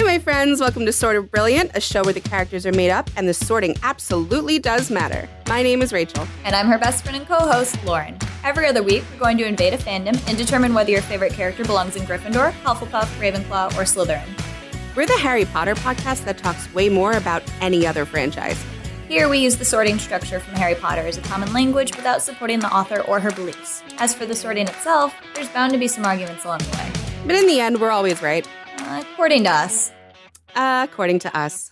Hi, my friends. Welcome to Sort of Brilliant, a show where the characters are made up and the sorting absolutely does matter. My name is Rachel. And I'm her best friend and co-host, Lauren. Every other week, we're going to invade a fandom and determine whether your favorite character belongs in Gryffindor, Hufflepuff, Ravenclaw, or Slytherin. We're the Harry Potter podcast that talks way more about any other franchise. Here, we use the sorting structure from Harry Potter as a common language without supporting the author or her beliefs. As for the sorting itself, there's bound to be some arguments along the way. But in the end, we're always right. According to us. According to us.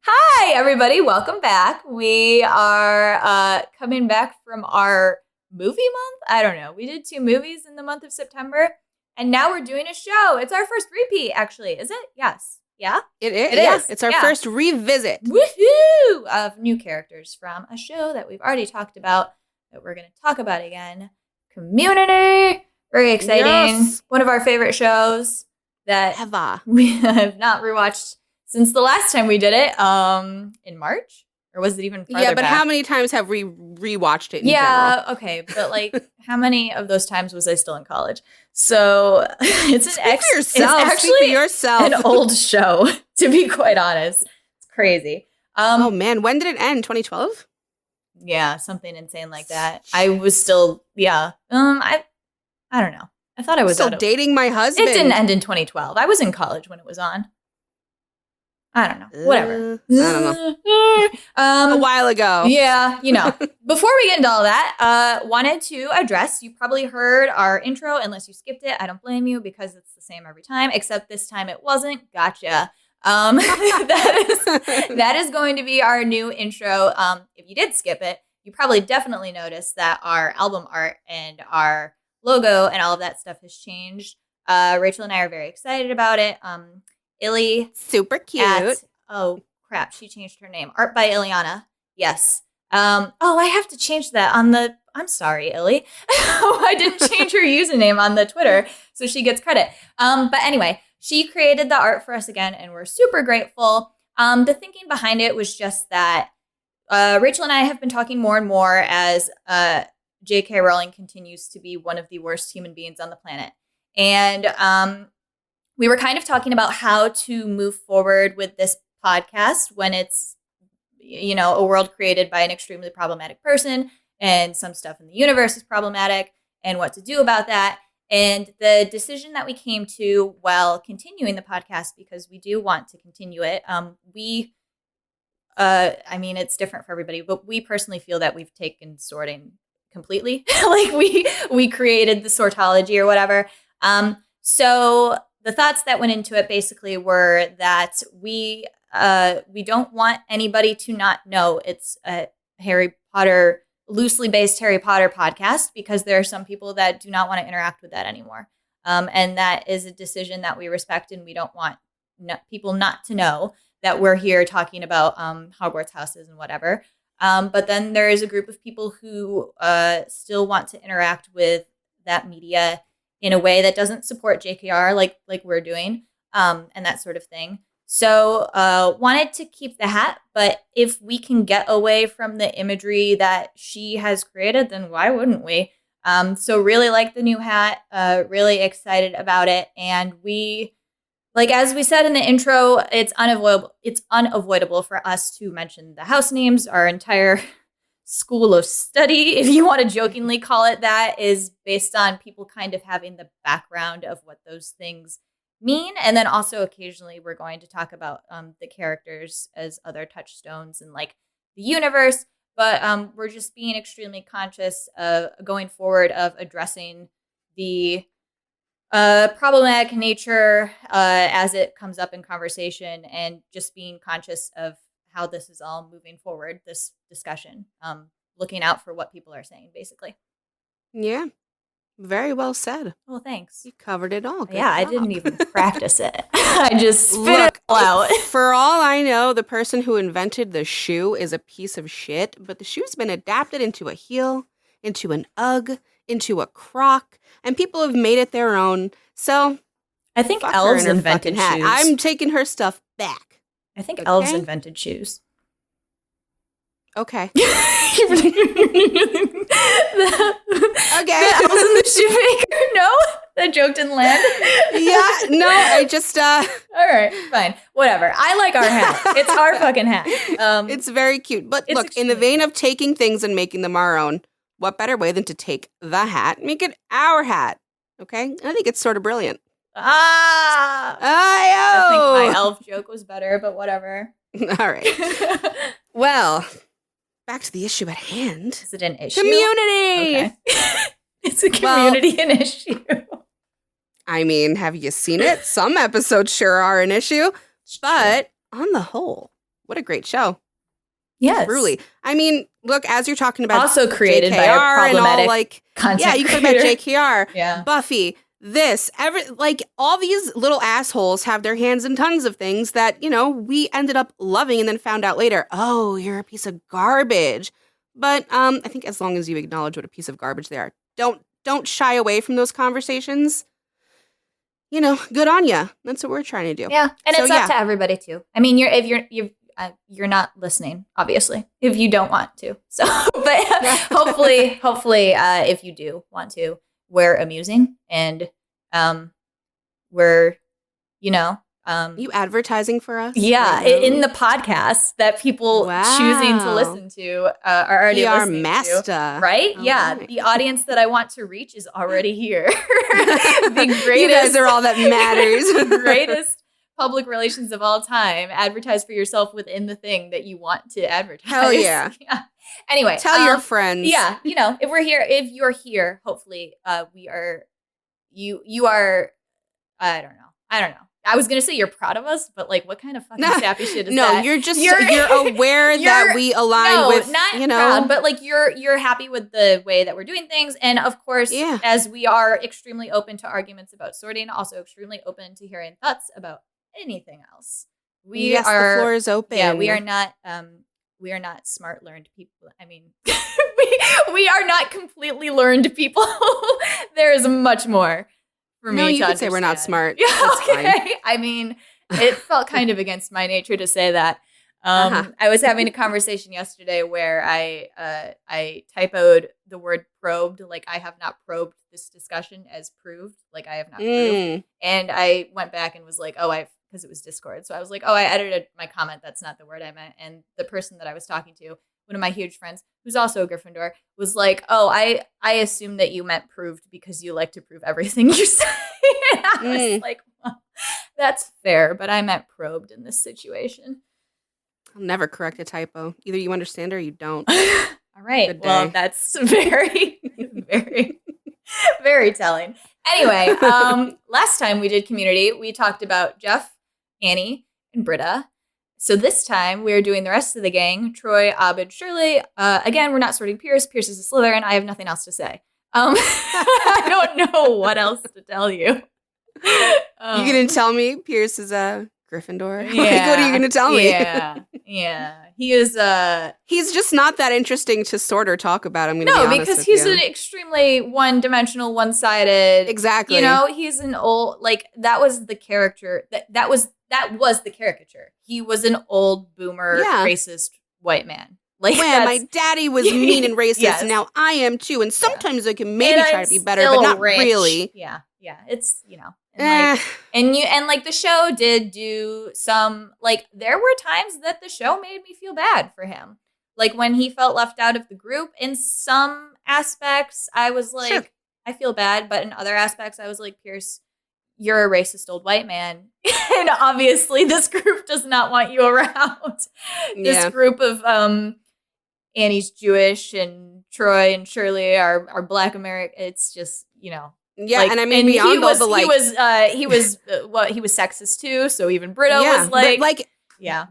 Hi, everybody. Welcome back. We are coming back from our movie month. I don't know. We did 2 movies in the month of September, and now we're doing a show. It's our first repeat, actually. Is it? Yes. Yeah? It is. It is. It's our first revisit. Woohoo! Of new characters from a show that we've already talked about that we're going to talk about again. Community. Very exciting. Yes. One of our favorite shows that Eva. we have not rewatched since the last time we did it in March. Or was it even farther Yeah, but back? how many times have we rewatched it in Yeah, general? okay. But like, how many of those times was I still in college? So it's Speak for yourself. It's Speak for actually yourself. an old show, to be quite honest. It's crazy. Oh, man. When did it end? 2012? Yeah, something insane like that. I was still, I don't know. I thought I was still dating my husband. It didn't end in 2012. I was in college when it was on. I don't know. Whatever. I don't know. A while ago. Yeah, Before we get into all that, wanted to address, you probably heard our intro, unless you skipped it. I don't blame you because it's the same every time, except this time it wasn't. Gotcha. That is going to be our new intro. If you did skip it, you probably definitely noticed that our album art and our logo and all of that stuff has changed. Rachel and I are very excited about it. Illy. Super cute. Oh, crap. She changed her name. Art by Ileana. Yes. I have to change that on the... I'm sorry, Illy. I didn't change her username on the Twitter, so she gets credit. But anyway, she created the art for us again, and we're super grateful. The thinking behind it was just that Rachel and I have been talking more and more as J.K. Rowling continues to be one of the worst human beings on the planet. And we were kind of talking about how to move forward with this podcast when it's, a world created by an extremely problematic person and some stuff in the universe is problematic and what to do about that. And the decision that we came to while continuing the podcast, because we do want to continue it, it's different for everybody, but we personally feel that we've taken sorting completely. Like we created the sortology or whatever. So the thoughts that went into it basically were that we don't want anybody to not know it's a Harry Potter, loosely based Harry Potter podcast, because there are some people that do not want to interact with that anymore. And that is a decision that we respect, and we don't want people not to know that we're here talking about Hogwarts houses and whatever. But then there is a group of people who still want to interact with that media in a way that doesn't support JKR like we're doing, and that sort of thing. So wanted to keep the hat, but if we can get away from the imagery that she has created, then why wouldn't we? So really like the new hat, really excited about it. And we, as we said in the intro, it's unavoidable for us to mention the house names. Our entire school of study, if you want to jokingly call it that, is based on people kind of having the background of what those things mean. And then also occasionally we're going to talk about the characters as other touchstones and the universe. But we're just being extremely conscious of going forward of addressing the problematic nature as it comes up in conversation, and just being conscious of how this is all moving forward, this discussion, looking out for what people are saying, basically. Yeah. Very well said. Well, thanks. You covered it all. Good job. I didn't even practice it. I just spit it all out. For all I know, the person who invented the shoe is a piece of shit, but the shoe's been adapted into a heel, into an Ugg, into a Croc, and people have made it their own. So I think elves invented shoes. I'm taking her stuff back. I think elves invented shoes. Okay. The elves and the shoemaker. No, that joke didn't land. Yeah, no, I just All right, fine, whatever. I like our hat. It's our fucking hat. it's very cute. But it's look, in the extremely vein of taking things and making them our own, what better way than to take the hat, make it our hat? Okay, I think it's sort of brilliant. I think my elf joke was better, but whatever. All right. Well, back to the issue at hand. Is it an issue? Community. Okay. It's a community an issue. I mean, have you seen it? Some episodes sure are an issue, but on the whole, what a great show. Yes. Truly. I mean, look, as you're talking about also created JKR by a problematic and all, like, content yeah, you can talk about JKR, yeah. Buffy, all these little assholes have their hands in tons of things that, we ended up loving and then found out later, oh, you're a piece of garbage. But I think as long as you acknowledge what a piece of garbage they are, don't shy away from those conversations. Good on you. That's what we're trying to do. Yeah, and it's up to everybody too. I mean, you're not listening, obviously, if you don't want to. So, but hopefully, if you do want to, we're amusing and we're, you advertising for us? Yeah, in the podcast that people choosing to listen to are already listening to, right? Oh, yeah, right. The audience that I want to reach is already here. The greatest, you guys are all that matters. The greatest public relations of all time. Advertise for yourself within the thing that you want to advertise. Hell yeah. Yeah. Anyway, tell your friends. Yeah, if you're here, hopefully, we are. You are. I don't know. I was gonna say you're proud of us, but like, what kind of fucking sappy shit is that? No, you're aware that we align with, not proud, but like you're happy with the way that we're doing things, and of course, as we are extremely open to arguments about sorting, also extremely open to hearing thoughts about anything else. The floor is open. Yeah, we are not smart, learned people. I mean, we are not completely learned people. There is much more. For me, you could say we're not smart. Yeah, that's fine. I mean, it felt kind of against my nature to say that. I was having a conversation yesterday where I typoed the word probed, like I have not probed this discussion, as proved, like I have not proved. And I went back and was like, because it was Discord. So I was like, I edited my comment. That's not the word I meant. And the person that I was talking to, one of my huge friends, who's also a Gryffindor, was like, I assumed that you meant proved because you like to prove everything you say. And I was like, well, that's fair, but I meant probed in this situation. I'll never correct a typo. Either you understand or you don't. All right. Well, that's very, very, very telling. Anyway, last time we did community, we talked about Jeff, Annie, and Britta. So this time we're doing the rest of the gang: Troy, Abed, Shirley. Again, we're not sorting Pierce. Pierce is a Slytherin. I have nothing else to say. I don't know what else to tell you. You gonna tell me Pierce is a Gryffindor? Yeah, like, what are you gonna tell me? Yeah. He is. He's just not that interesting to sort or talk about. I'm gonna be honest because with he's you. an extremely one-dimensional, one-sided. Exactly. He's an old, like, that was the character that was the caricature. He was an old boomer, racist white man. Like, my daddy was mean and racist, yes. and now I am too. And sometimes I can maybe try to be better, but not really. Yeah. It's and like the show did do some, like, there were times that the show made me feel bad for him. Like when he felt left out of the group. In some aspects, I was like, sure, I feel bad, but in other aspects, I was like, Pierce, you're a racist old white man. And obviously this group does not want you around. This group of Annie's Jewish and Troy and Shirley are Black American. It's just, Yeah, like, and I mean, beyond all the, like... he was sexist too, so even Britta was like...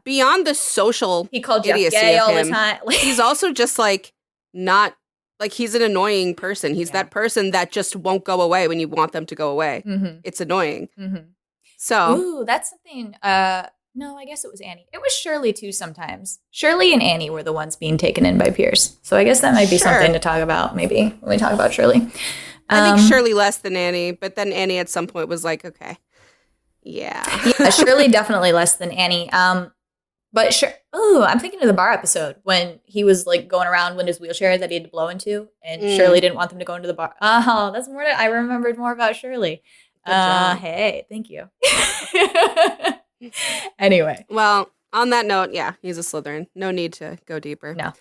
beyond the social he called Jeff gay all the time. He's also just, like, not... Like, he's an annoying person. He's that person that just won't go away when you want them to go away. Mm-hmm. It's annoying. Mm-hmm. So... Ooh, that's something... No, I guess it was Annie. It was Shirley, too, sometimes. Shirley and Annie were the ones being taken in by Pierce. So I guess that might be something to talk about, maybe, when we talk about Shirley. I think Shirley less than Annie, but then Annie at some point was like, okay. Yeah. Shirley definitely less than Annie. But But sure. Oh, I'm thinking of the bar episode when he was like going around with his wheelchair that he had to blow into, and Shirley didn't want them to go into the bar. Oh, that's more. I remembered more about Shirley. Good job. Hey, thank you. Anyway. Well, on that note, yeah, he's a Slytherin. No need to go deeper. No.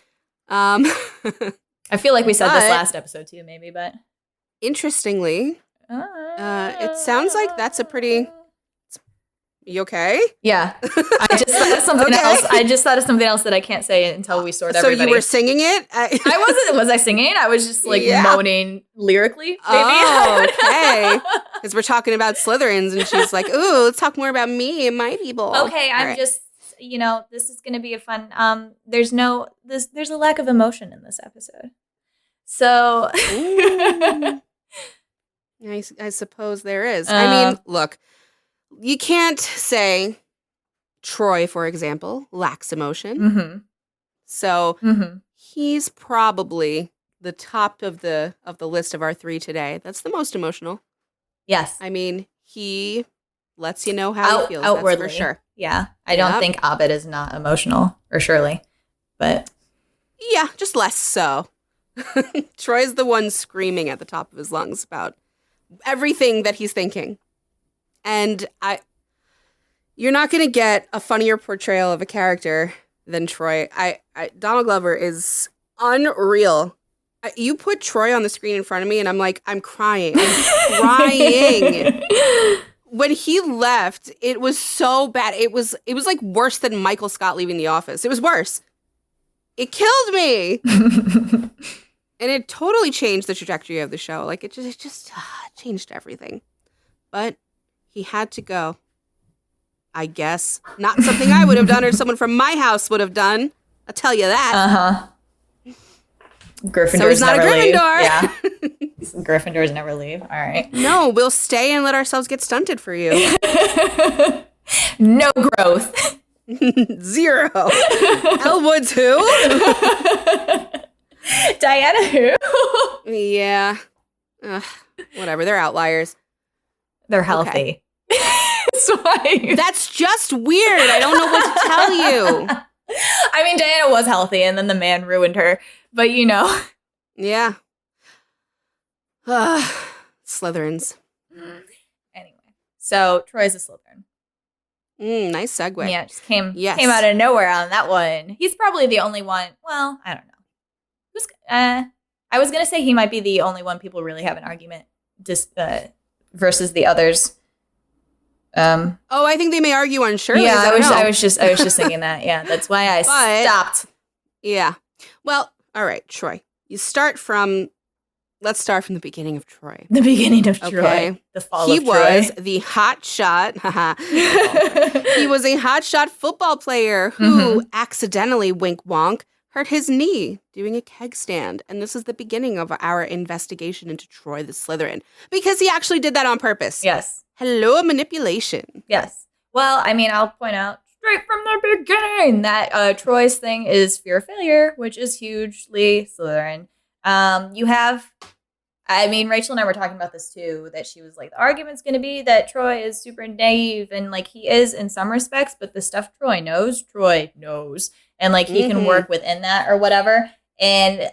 I feel like we said this last episode too, maybe, but interestingly, it sounds like that's a pretty. You okay? Yeah. I just thought of something else. I just thought of something else that I can't say until we sort everybody. So you were singing it? I wasn't. Was I singing? I was just like moaning lyrically, maybe. Oh, okay. Because we're talking about Slytherins, and she's like, "Ooh, let's talk more about me and my people." Okay, I'm just, this is going to be a fun. There's a lack of emotion in this episode, so. I suppose there is. I mean, look. You can't say Troy, for example, lacks emotion. Mm-hmm. So he's probably the top of the list of our three today. That's the most emotional. Yes. I mean, he lets you know how he feels. Outwardly. That's for sure. Yeah. I don't think Abed is not emotional, or Shirley, but yeah, just less so. Troy's the one screaming at the top of his lungs about everything that he's thinking. And you're not going to get a funnier portrayal of a character than Troy. Donald Glover is unreal. You put Troy on the screen in front of me, and I'm like, I'm crying. I'm crying. When he left, it was so bad. It was like worse than Michael Scott leaving The Office. It was worse. It killed me. And it totally changed the trajectory of the show. Like, it just changed everything. But he had to go. I guess. Not something I would have done or someone from my house would have done. I'll tell you that. Uh-huh. Gryffindors so he's not never a Gryffindor. Leave. Yeah. Gryffindors never leave. All right. No, we'll stay and let ourselves get stunted for you. No growth. 0. Elwood's who? Diana who? Yeah. Whatever. They're outliers. They're healthy. Okay. That's That's just weird. I don't know what to tell you. I mean, Diana was healthy, and then the man ruined her. But Yeah. Slytherins. Anyway, so Troy's a Slytherin. Nice segue. Yeah, just came out of nowhere on that one. He's probably the only one. Well, I don't know. I was gonna say he might be the only one people really have an argument versus the others. I think they may argue on Shirley's. Yeah, I was just thinking that. Yeah, that's why I stopped. Yeah. Well, all right, Troy. Let's start from the beginning of Troy. The beginning of Troy. Okay. The fall he of Troy. was the hot shot. He was a hot shot football player who accidentally, wink wonk, hurt his knee doing a keg stand. And this is the beginning of our investigation into Troy the Slytherin. Because he actually did that on purpose. Yes. Hello, manipulation. Yes. Well, I mean, I'll point out straight from the beginning that Troy's thing is fear of failure, which is hugely Slytherin. Rachel and I were talking about this too, that she was like, the argument's going to be that Troy is super naive, and like he is in some respects, but the stuff Troy knows. And like he can work within that or whatever. And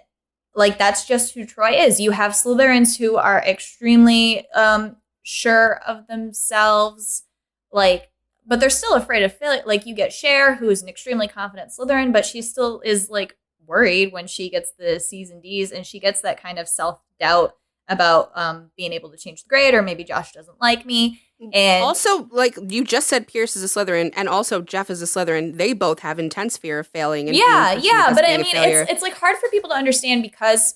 like, that's just who Troy is. You have Slytherins who are extremely sure of themselves, like, but they're still afraid of failure. Like you get Cher, who is an extremely confident Slytherin, but she still is like worried when she gets the C's and D's, and she gets that kind of self-doubt about being able to change the grade, or maybe Josh doesn't like me. And also, like you just said, Pierce is a Slytherin, and also Jeff is a Slytherin. They both have intense fear of failing. And but I mean, it's like hard for people to understand because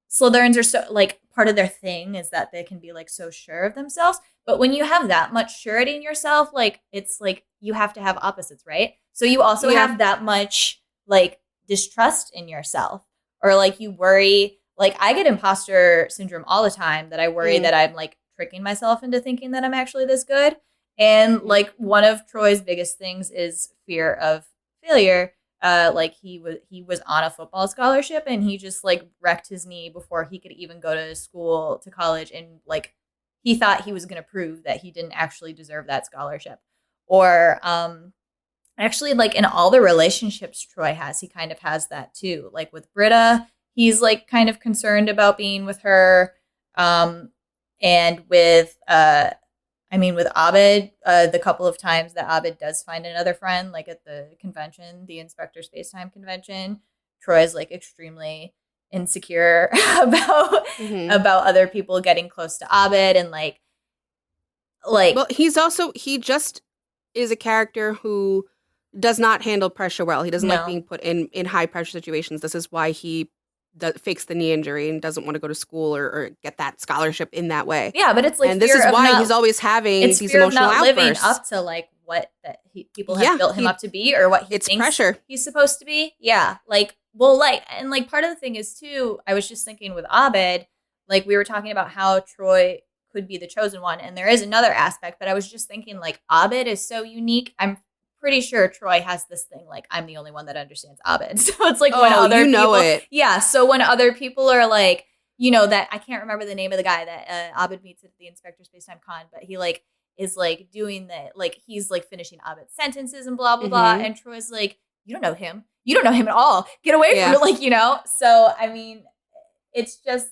Slytherins are so like part of their thing is that they can be like so sure of themselves. But when you have that much surety in yourself, like it's like you have to have opposites, right? So you also have that much like distrust in yourself, or like you worry. Like I get imposter syndrome all the time, that I worry that I'm like tricking myself into thinking that I'm actually this good. And like one of Troy's biggest things is fear of failure. Like he was on a football scholarship, and he just like wrecked his knee before he could even go to college, and like he thought he was going to prove that he didn't actually deserve that scholarship. Or actually, like, in all the relationships Troy has, he kind of has that too. Like with Britta, he's like kind of concerned about being with her. And with with Abed, the couple of times that Abed does find another friend, like at the convention, the Inspector Spacetime convention, Troy's like extremely insecure about other people getting close to Abed, and like well, he just is a character who does not handle pressure well. He doesn't like being put in high pressure situations. This is why he fakes the knee injury and doesn't want to go to school or get that scholarship in that way. Yeah, but it's like, and this is why he's always having these emotional outbursts. Living up to like what people have built him up to be, or what he thinks pressure. He's supposed to be. Yeah, like, well, like, and like part of the thing is too, I was just thinking with Abed, like we were talking about how Troy could be the chosen one, and there is another aspect, but I was just thinking like Abed is so unique. I'm pretty sure Troy has this thing like, I'm the only one that understands Abed. So it's like when other people, yeah. So when other people are like, that I can't remember the name of the guy that Abed meets at the Inspector Spacetime Con, but he like is like doing the, like, he's like finishing Abed's sentences and blah blah blah, and Troy's like, you don't know him at all. Get away from it, like, So I mean, it's just,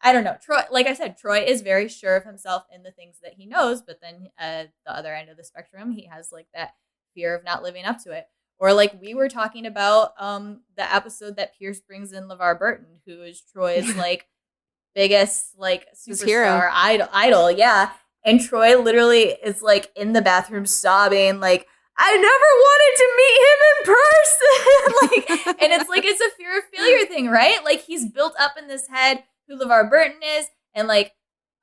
I don't know. Troy, like I said, Troy is very sure of himself in the things that he knows, but then the other end of the spectrum, he has like that fear of not living up to it. Or like we were talking about the episode that Pierce brings in LeVar Burton, who is Troy's like biggest like superstar idol, yeah. And Troy literally is like in the bathroom sobbing, like, I never wanted to meet him in person. Like, and it's like, it's a fear of failure thing, right? Like he's built up in this head who LeVar Burton is, and like,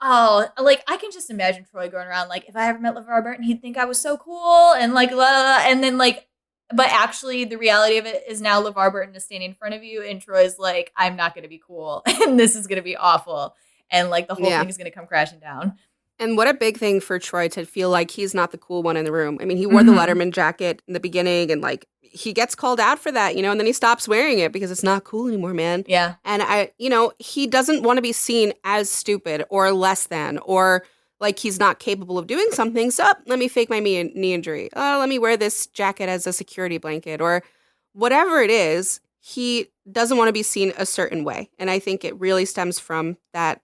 oh, like I can just imagine Troy going around like, if I ever met LeVar Burton, he'd think I was so cool, and like, blah, blah, and then like, but actually the reality of it is now LeVar Burton is standing in front of you, and Troy's like, I'm not going to be cool, and this is going to be awful, and like the whole thing is going to come crashing down. And what a big thing for Troy to feel like he's not the cool one in the room. I mean, he wore the Letterman jacket in the beginning, and like he gets called out for that, and then he stops wearing it because it's not cool anymore, man. Yeah. And he doesn't want to be seen as stupid or less than, or like he's not capable of doing something. So let me fake my knee injury. Let me wear this jacket as a security blanket, or whatever it is. He doesn't want to be seen a certain way. And I think it really stems from that.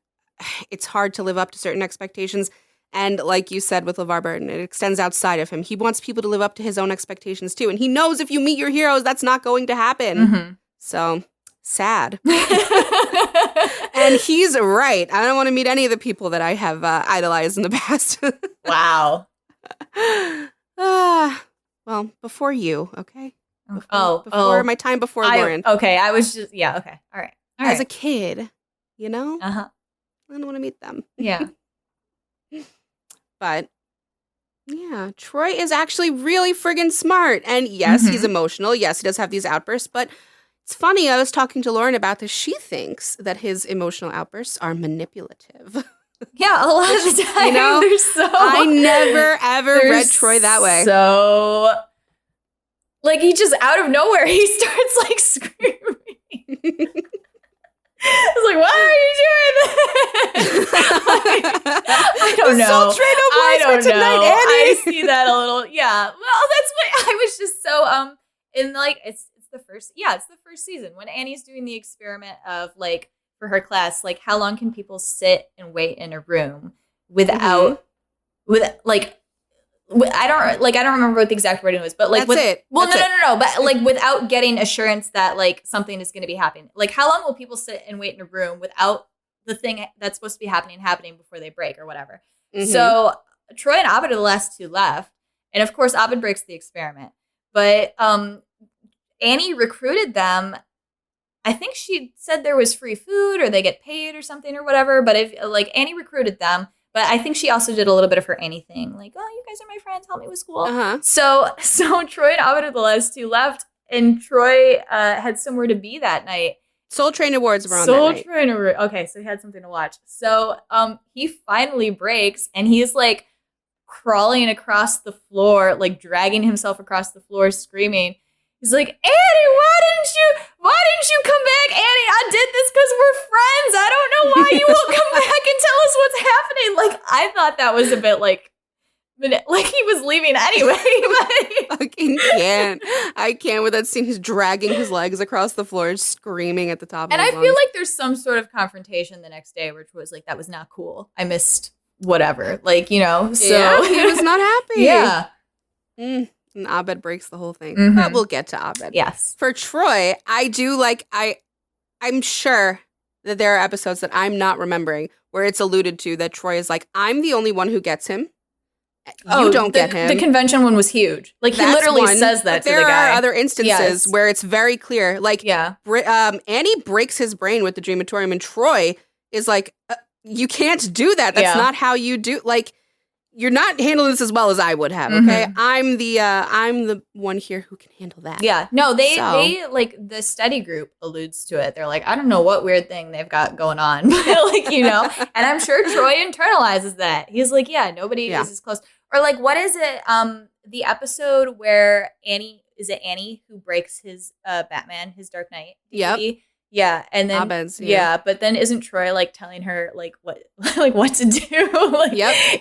It's hard to live up to certain expectations. And like you said with LeVar Burton, it extends outside of him. He wants people to live up to his own expectations too. And he knows if you meet your heroes, that's not going to happen. So sad. And he's right. I don't want to meet any of the people that I have idolized in the past. Wow. Well, before you, okay? Before my time before Lauren. Okay, I was just, yeah, okay. All right. As a kid, Uh-huh. I don't want to meet them. Yeah. But, yeah, Troy is actually really friggin' smart. And yes, he's emotional. Yes, he does have these outbursts. But it's funny, I was talking to Lauren about this. She thinks that his emotional outbursts are manipulative. Yeah, a lot of the time. I never, ever read Troy that way. So, like, he just out of nowhere, he starts, like, screaming. I was like, why are you doing this? I don't know. Soul Train Awards for tonight, Annie. I see that a little. Yeah. Well, that's what I was just so in like it's the first season when Annie's doing the experiment of like for her class, like how long can people sit and wait in a room without I don't remember what the exact wording was, but like that's it. Well, no, but like without getting assurance that like something is going to be happening. Like how long will people sit and wait in a room without the thing that's supposed to be happening before they break or whatever? So Troy and Abed are the last two left, and of course Abed breaks the experiment. But Annie recruited them. I think she said there was free food or they get paid or something or whatever. But if like Annie recruited them. But I think she also did a little bit of her Annie thing. Like, oh, you guys are my friends. Help me with school. So Troy and Abed are the last two left. And Troy had somewhere to be that night. Soul Train Awards were on that night. Soul Train Awards. Okay, so he had something to watch. So he finally breaks. And he's like crawling across the floor, like dragging himself across the floor, screaming. He's like, Annie, why didn't you come back? Annie, I did this because we're friends. I don't know why you won't come back and tell us what's happening. Like, I thought that was a bit like he was leaving anyway. fucking can't. I can't with that scene. He's dragging his legs across the floor, screaming at the top of And his I lungs. feel like there's some sort of confrontation the next day where Troy's like, that was not cool. I missed whatever. Like, you know, so. Yeah, he was not happy. Yeah. And Abed breaks the whole thing. Mhm. But we'll get to Abed. Yes. For Troy, I do like, I'm sure that there are episodes that I'm not remembering where it's alluded to that Troy is like, I'm the only one who gets him. You don't get him. The convention one was huge. Like, he That's literally one, says that but to the guy. There are other instances Yes. where it's very clear. Like, Yeah. Annie breaks his brain with the Dreamatorium, and Troy is like, you can't do that. That's not how you do. Like, you're not handling this as well as I would have. Okay, I'm the one here who can handle that. Yeah. No, they like, the study group alludes to it. They're like, I don't know what weird thing they've got going on, like, you know. And I'm sure Troy internalizes that. He's like, yeah, nobody is as close. Or like, what is it? The episode where Annie who breaks his Batman, his Dark Knight DVD? Yep. Yeah, and then Abed's, but then isn't Troy like telling her like what like what to do? Like,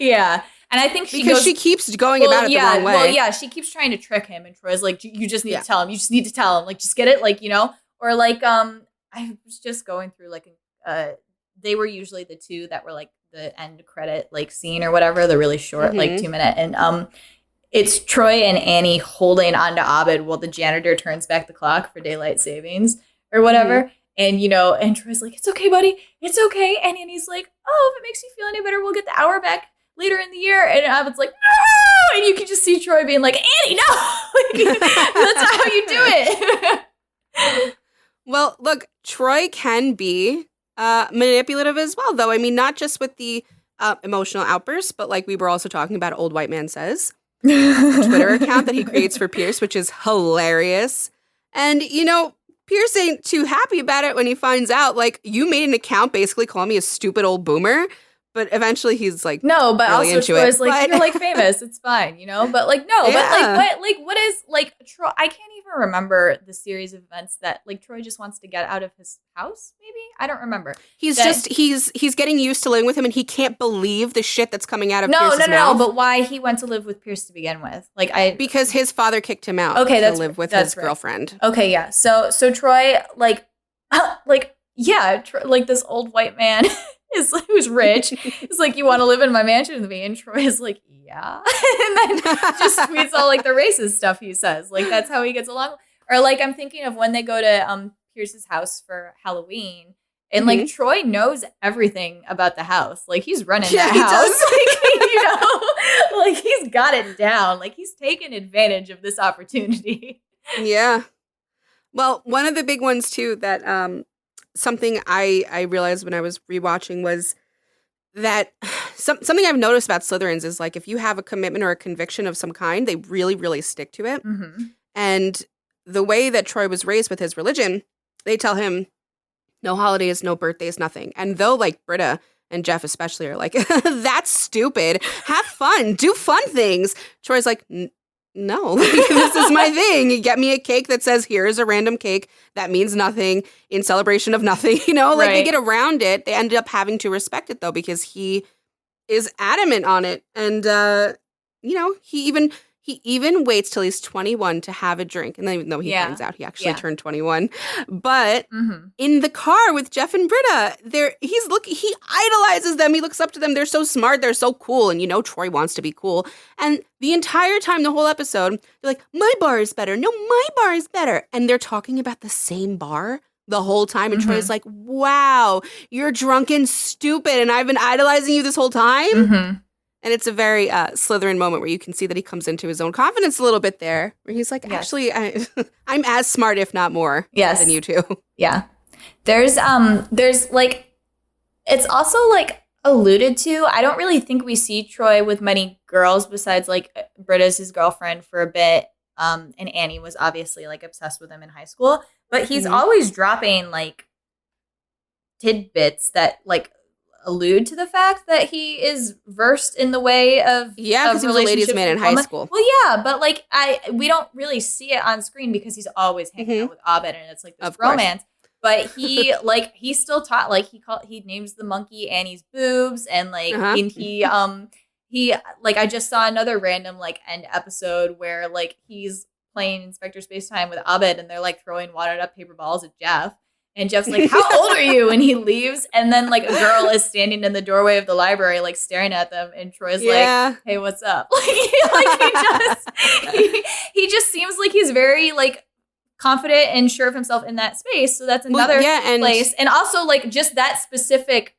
yeah. And I think she keeps going about it the wrong way. Well, yeah, she keeps trying to trick him, and Troy's like, you just need to tell him. You just need to tell him. Like, just get it, like, you know. Or like, I was just going through like, they were usually the two that were like the end credit like scene or whatever, the really short like 2-minute, and it's Troy and Annie holding onto Abed while the janitor turns back the clock for daylight savings or whatever. And, you know, and Troy's like, it's okay, buddy. It's okay. And Annie's like, oh, if it makes you feel any better, we'll get the hour back later in the year. And Abed's like, no! And you can just see Troy being like, Annie, no! Like, that's not how you do it. Well, look, Troy can be manipulative as well, though. I mean, not just with the emotional outbursts, but like we were also talking about Old White Man Says, the Twitter account that he creates for Pierce, which is hilarious. And, you know, Pierce ain't too happy about it when he finds out, like, you made an account basically calling me a stupid old boomer. But eventually he's like, no, but really also Troy's like, you're like famous, it's fine, you know. But like, no, but like, what is like Troy? I can't even remember the series of events that like Troy just wants to get out of his house. Maybe I don't remember. He's getting used to living with him, and he can't believe the shit that's coming out of Pierce's mouth. But why he went to live with Pierce to begin with? Like because his father kicked him out. Okay, to live with his girlfriend. Okay, yeah. So Troy like like this old white man. Who's rich is like, you want to live in my mansion with me? And Troy is like, yeah. And then just tweets all like the racist stuff he says. Like, that's how he gets along. Or like, I'm thinking of when they go to Pierce's house for Halloween, and like Troy knows everything about the house. Like, he's running that house. Like, you know, like he's got it down. Like, he's taken advantage of this opportunity. Yeah. Well, one of the big ones too that something I realized when I was rewatching was that something I've noticed about Slytherins is like, if you have a commitment or a conviction of some kind, they really, really stick to it. And the way that Troy was raised with his religion, they tell him no holidays, no birthdays, nothing. And though like Britta and Jeff especially are like, that's stupid. Have fun. Do fun things. Troy's like, no, this is my thing. You get me a cake that says, here's a random cake that means nothing in celebration of nothing. You know, like they get around it. They ended up having to respect it, though, because he is adamant on it. And, you know, he even waits till he's 21 to have a drink. And then even though he finds out he actually turned 21. But in the car with Jeff and Britta, he idolizes them. He looks up to them. They're so smart. They're so cool. And you know Troy wants to be cool. And the entire time, the whole episode, they're like, my bar is better. No, my bar is better. And they're talking about the same bar the whole time. And Troy's like, wow, you're drunk and stupid. And I've been idolizing you this whole time. And it's a very Slytherin moment where you can see that he comes into his own confidence a little bit there, where he's like, actually, I'm as smart, if not more, than you two. Yeah. There's like, it's also like alluded to. I don't really think we see Troy with many girls besides like Britta's his girlfriend for a bit. And Annie was obviously like obsessed with him in high school, but he's always dropping like tidbits that like allude to the fact that he is versed in the way of because he was a ladies' man in high school. Well, yeah, but like we don't really see it on screen because he's always hanging out with Abed, and it's like this romance. But he like he still taught like he names the monkey Annie's boobs, and like and I just saw another random like end episode where like he's playing Inspector Spacetime with Abed and they're like throwing wadded up paper balls at Jeff. And Jeff's like, how old are you? And he leaves. And then like a girl is standing in the doorway of the library, like staring at them. And Troy's like, hey, what's up? He just seems like he's very like confident and sure of himself in that space. So that's another place. And also like just that specific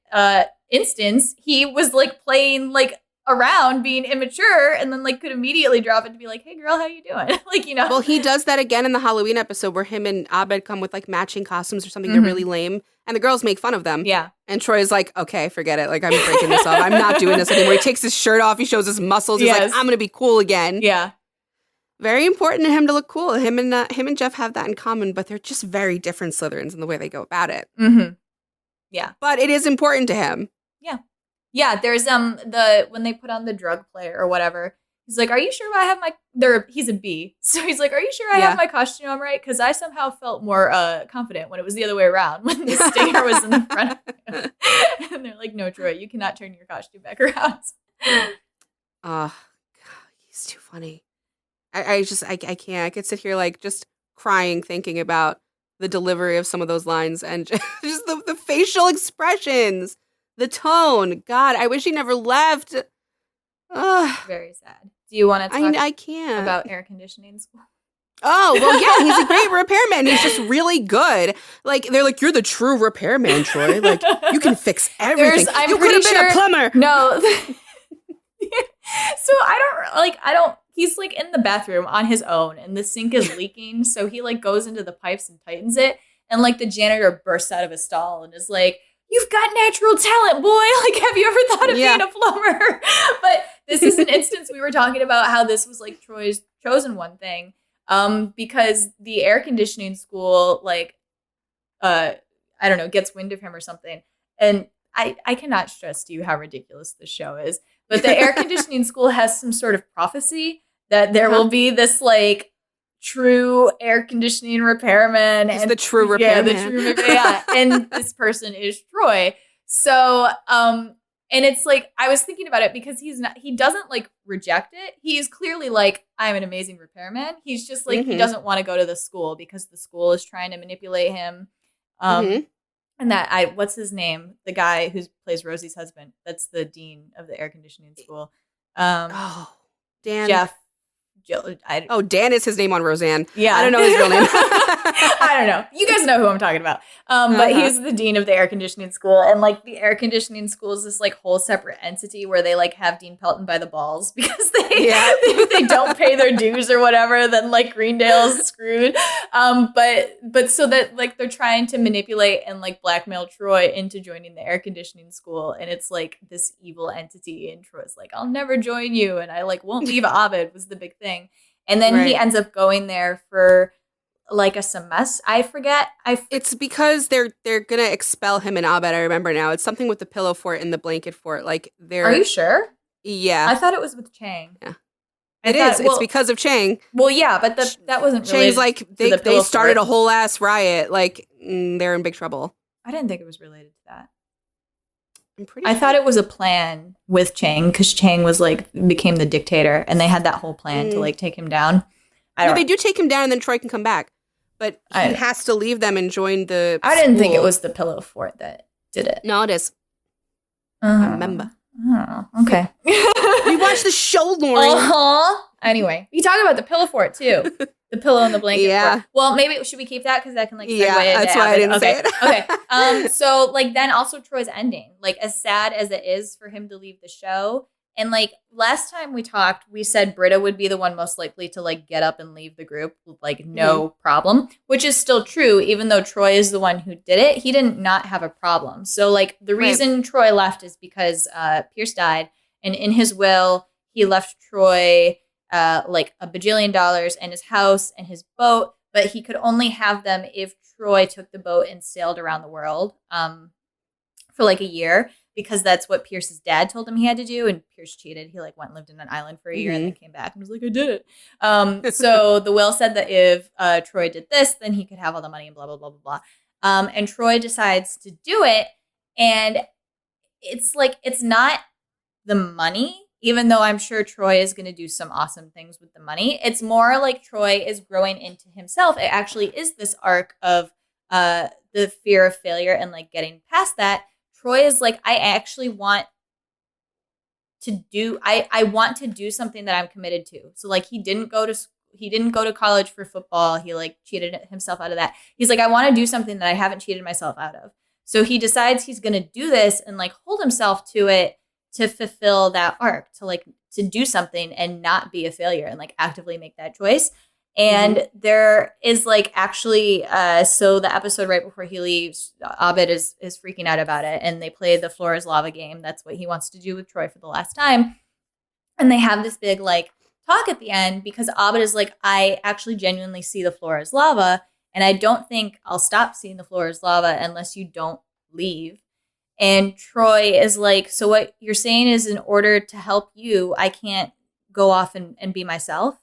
instance, he was like playing like around being immature and then like could immediately drop it to be like, hey girl, how you doing? Like, you know. Well, he does that again in the Halloween episode where him and Abed come with like matching costumes or something. They're really lame and the girls make fun of them. Yeah. And Troy's like, okay, forget it. Like, I'm breaking this off. I'm not doing this anymore. He takes his shirt off. He shows his muscles. He's like, I'm going to be cool again. Yeah. Very important to him to look cool. Him and Jeff have that in common, but they're just very different Slytherins in the way they go about it. Mm-hmm. Yeah. But it is important to him. Yeah. Yeah, there's when they put on the drug play or whatever, he's like, are you sure I have he's a B. So he's like, are you sure I have my costume on right? Because I somehow felt more confident when it was the other way around, when the stinger was in the front of him. And they're like, no, Troy, you cannot turn your costume back around. God, he's too funny. I can't. I could sit here like just crying thinking about the delivery of some of those lines and just the facial expressions. The tone. God, I wish he never left. Ugh. Very sad. Do you want to talk I can't. about air conditioning school? Oh, well, yeah, he's a great repairman. He's just really good. Like, they're like, you're the true repairman, Troy. Like, you can fix everything. You could have been a plumber. No. So I don't, he's like in the bathroom on his own and the sink is leaking. So he like goes into the pipes and tightens it. And like the janitor bursts out of his stall and is like, you've got natural talent, boy. Like, have you ever thought of being a plumber? But this is an instance we were talking about how this was like Troy's chosen one thing. Because the air conditioning school, like, I don't know, gets wind of him or something. And I cannot stress to you how ridiculous this show is. But the air conditioning school has some sort of prophecy that there will be this like true air conditioning repairman. He's the true repairman. Yeah, the true repairman. Yeah. And this person is Troy. So, and it's like, I was thinking about it because he doesn't like reject it. He is clearly like, I'm an amazing repairman. He's just like, he doesn't want to go to the school because the school is trying to manipulate him. And what's his name? The guy who plays Rosie's husband. That's the dean of the air conditioning school. Dan. Jeff. Dan is his name on Roseanne. Yeah. I don't know his real name. I don't know. You guys know who I'm talking about. But he's the dean of the air conditioning school. And like the air conditioning school is this like whole separate entity where they like have Dean Pelton by the balls because if they don't pay their dues or whatever, then like Greendale's screwed. But so that like they're trying to manipulate and like blackmail Troy into joining the air conditioning school. And it's like this evil entity. And Troy's like, I'll never join you. And I like won't leave Abed was the big thing. And then he ends up going there for like a semester. I forget. It's because they're gonna expel him and Abed. I remember now. It's something with the pillow fort and the blanket fort. Like they're. Are you sure? Yeah. I thought it was with Chang. Yeah. It's because of Chang. Well, yeah, but that wasn't related. Chang's like they started a whole ass riot. Like they're in big trouble. I didn't think it was related to that. I thought it was a plan with Chang because Chang was like became the dictator and they had that whole plan to like take him down. They do take him down and then Troy can come back, but he has to leave them and join the. I didn't think it was the pillow fort that did it. No, it is. I remember. Oh, okay. We watched the show, Lauren. Anyway, you talk about the pillow fort too. The pillow and the blanket. Yeah. Fort. Well, maybe should we keep that because that can like segue that's why I didn't say it. Okay. So like then also Troy's ending, like as sad as it is for him to leave the show, and like last time we talked, we said Britta would be the one most likely to like get up and leave the group with like no problem, which is still true. Even though Troy is the one who did it, he didn't not have a problem. So like the reason Troy left is because Pierce died, and in his will he left Troy like $1 bajillion and his house and his boat, but he could only have them if Troy took the boat and sailed around the world for like a year, because that's what Pierce's dad told him he had to do. And Pierce cheated. He like went and lived in an island for a year and then came back and was like, I did it. So the will said that if Troy did this, then he could have all the money and blah, blah, blah, blah, blah. And Troy decides to do it. And it's like, it's not the money. even though I'm sure Troy is going to do some awesome things with the money. It's more like Troy is growing into himself. It actually is this arc of the fear of failure and like getting past that. Troy is like, I actually want I want to do something that I'm committed to. So like he didn't go to college for football. He like cheated himself out of that. He's like, I want to do something that I haven't cheated myself out of. So he decides he's going to do this and like hold himself to it to fulfill that arc, to do something and not be a failure and like actively make that choice. And there is like actually, so the episode right before he leaves, Abed is freaking out about it. And they play the floor is lava game. That's what he wants to do with Troy for the last time. And they have this big like talk at the end because Abed is like, I actually genuinely see the floor is lava. And I don't think I'll stop seeing the floor is lava unless you don't leave. And Troy is like, so what you're saying is in order to help you, I can't go off and be myself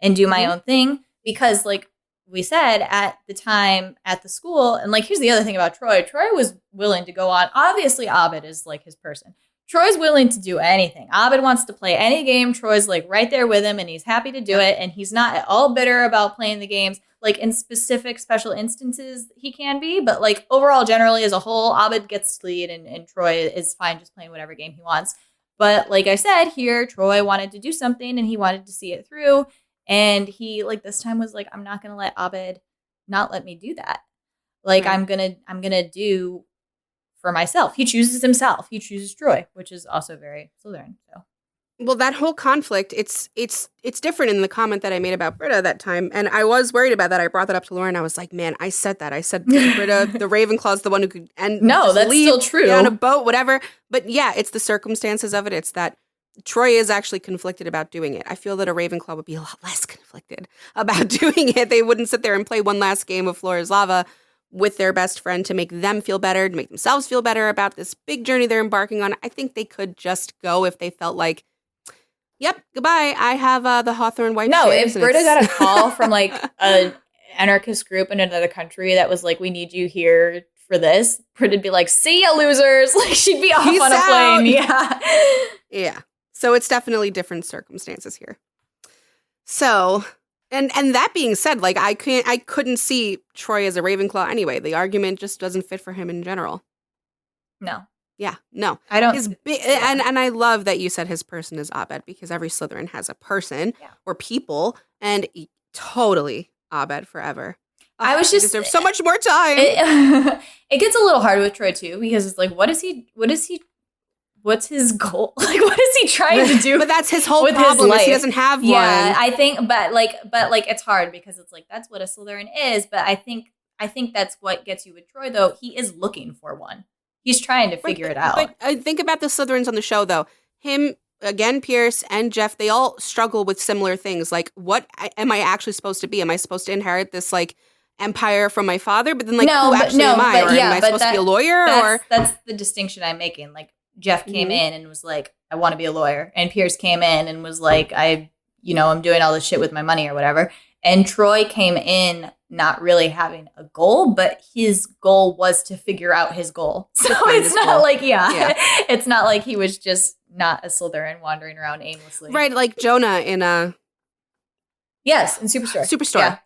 and do my own thing, because like we said at the time at the school, and like here's the other thing about Troy was willing to go on. Obviously Abed is like his person. Troy's willing to do anything. Abed wants to play any game. Troy's like right there with him and he's happy to do it, and he's not at all bitter about playing the games. Like in specific special instances he can be, but like overall generally as a whole Abed gets to lead and Troy is fine just playing whatever game he wants. But like I said here, Troy wanted to do something and he wanted to see it through. And he like this time was like, I'm not going to let Abed not let me do that. Like I'm going to do for myself. He chooses himself. He chooses Troy, which is also very Slytherin. So. Well, that whole conflict, it's different in the comment that I made about Britta that time. And I was worried about that. I brought that up to Lauren. I was like, man, I said that. I said Britta, the Ravenclaw's the one who could end. No, that's still true. On a boat, whatever. But yeah, it's the circumstances of it. It's that Troy is actually conflicted about doing it. I feel that a Ravenclaw would be a lot less conflicted about doing it. They wouldn't sit there and play one last game of Floor is Lava with their best friend to make them feel better, to make themselves feel better about this big journey they're embarking on. I think they could just go if they felt like, yep, goodbye. I have the Hawthorne white shares. No, if Britta got a call from like an anarchist group in another country that was like, we need you here for this, Britta'd be like, see ya, losers. Like she'd be off Peace on a out. plane. Yeah. Yeah. So it's definitely different circumstances here. So, and that being said, like I couldn't see Troy as a Ravenclaw anyway. The argument just doesn't fit for him in general. No. Yeah, no. I don't. And I love that you said his person is Abed, because every Slytherin has a person or people, and totally Abed forever. I was just deserve so much more time. It gets a little hard with Troy too, because it's like, what's his goal? Like, what is he trying to do? But that's his whole with problem. His life. He doesn't have one. Yeah, I think, but it's hard because it's like that's what a Slytherin is. But I think that's what gets you with Troy, though. He is looking for one. He's trying to figure it out. But think about the Slytherins on the show, though. Him, again, Pierce and Jeff, they all struggle with similar things. Like, what am I actually supposed to be? Am I supposed to inherit this, like, empire from my father? But then, like, who actually am I? Or am I supposed to be a lawyer? That's the distinction I'm making. Like, Jeff came in and was like, I want to be a lawyer. And Pierce came in and was like, I'm doing all this shit with my money or whatever. And Troy came in not really having a goal, but his goal was to figure out his goal. So it's not like, it's not like he was just not a Slytherin wandering around aimlessly. Right, like Jonah in Yes, in Superstore. Superstore. Yeah.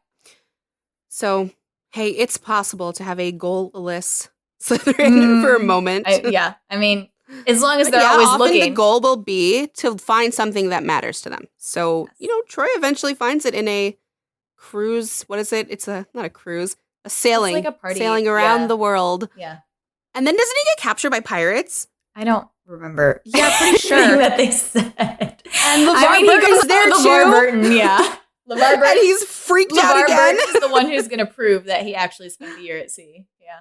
So, hey, it's possible to have a goalless Slytherin for a moment. I mean, as long as they're always often looking. The goal will be to find something that matters to them. So, Troy eventually finds it in a cruise. What is it? It's not a cruise, a sailing. It's like a party. Sailing around the world. Yeah. And then doesn't he get captured by pirates? I don't remember. Yeah, pretty sure. that they said. And LeVar Burton's there too. LeVar Burton, yeah. LeVar Burton. And he's freaked out again. LeVar Burton is the one who's going to prove that he actually spent the year at sea. Yeah.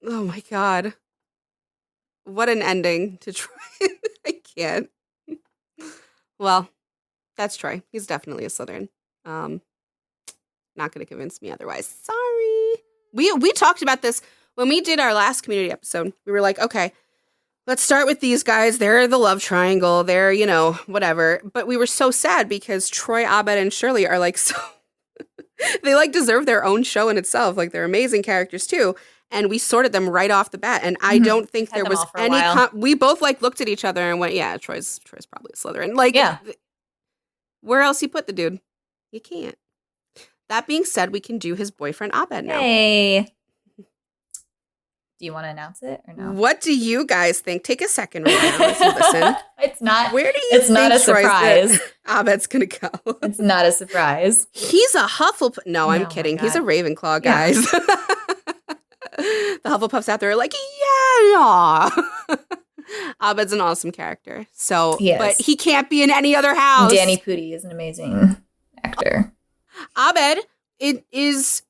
Oh my God. What an ending to Troy. I can't. Well, that's Troy. He's definitely a Slytherin. Not going to convince me otherwise. Sorry. We talked about this when we did our last community episode. We were like, okay, let's start with these guys. They're the love triangle. They're, whatever. But we were so sad because Troy, Abed, and Shirley are like so... they like deserve their own show in itself. Like they're amazing characters too. and we sorted them right off the bat. And I don't think Had there them was all for a any. while. We both like looked at each other and went, "Yeah, Troy's probably a Slytherin." Like, Yeah. where else you put the dude? You can't. That being said, we can do his boyfriend Abed now. Hey. Do you want to announce it or no? What do you guys think? Take a second right now as you listen. It's not. Where do you It's think not a Troy's surprise. Abed's gonna go? It's not a surprise. He's a Hufflepuff. No, I'm Oh my kidding. God. He's a Ravenclaw, Yeah. guys. The Hufflepuffs out there are like, yeah. Abed's an awesome character. So, He is. but he can't be in any other house. Danny Pudi is an amazing actor. Abed, it is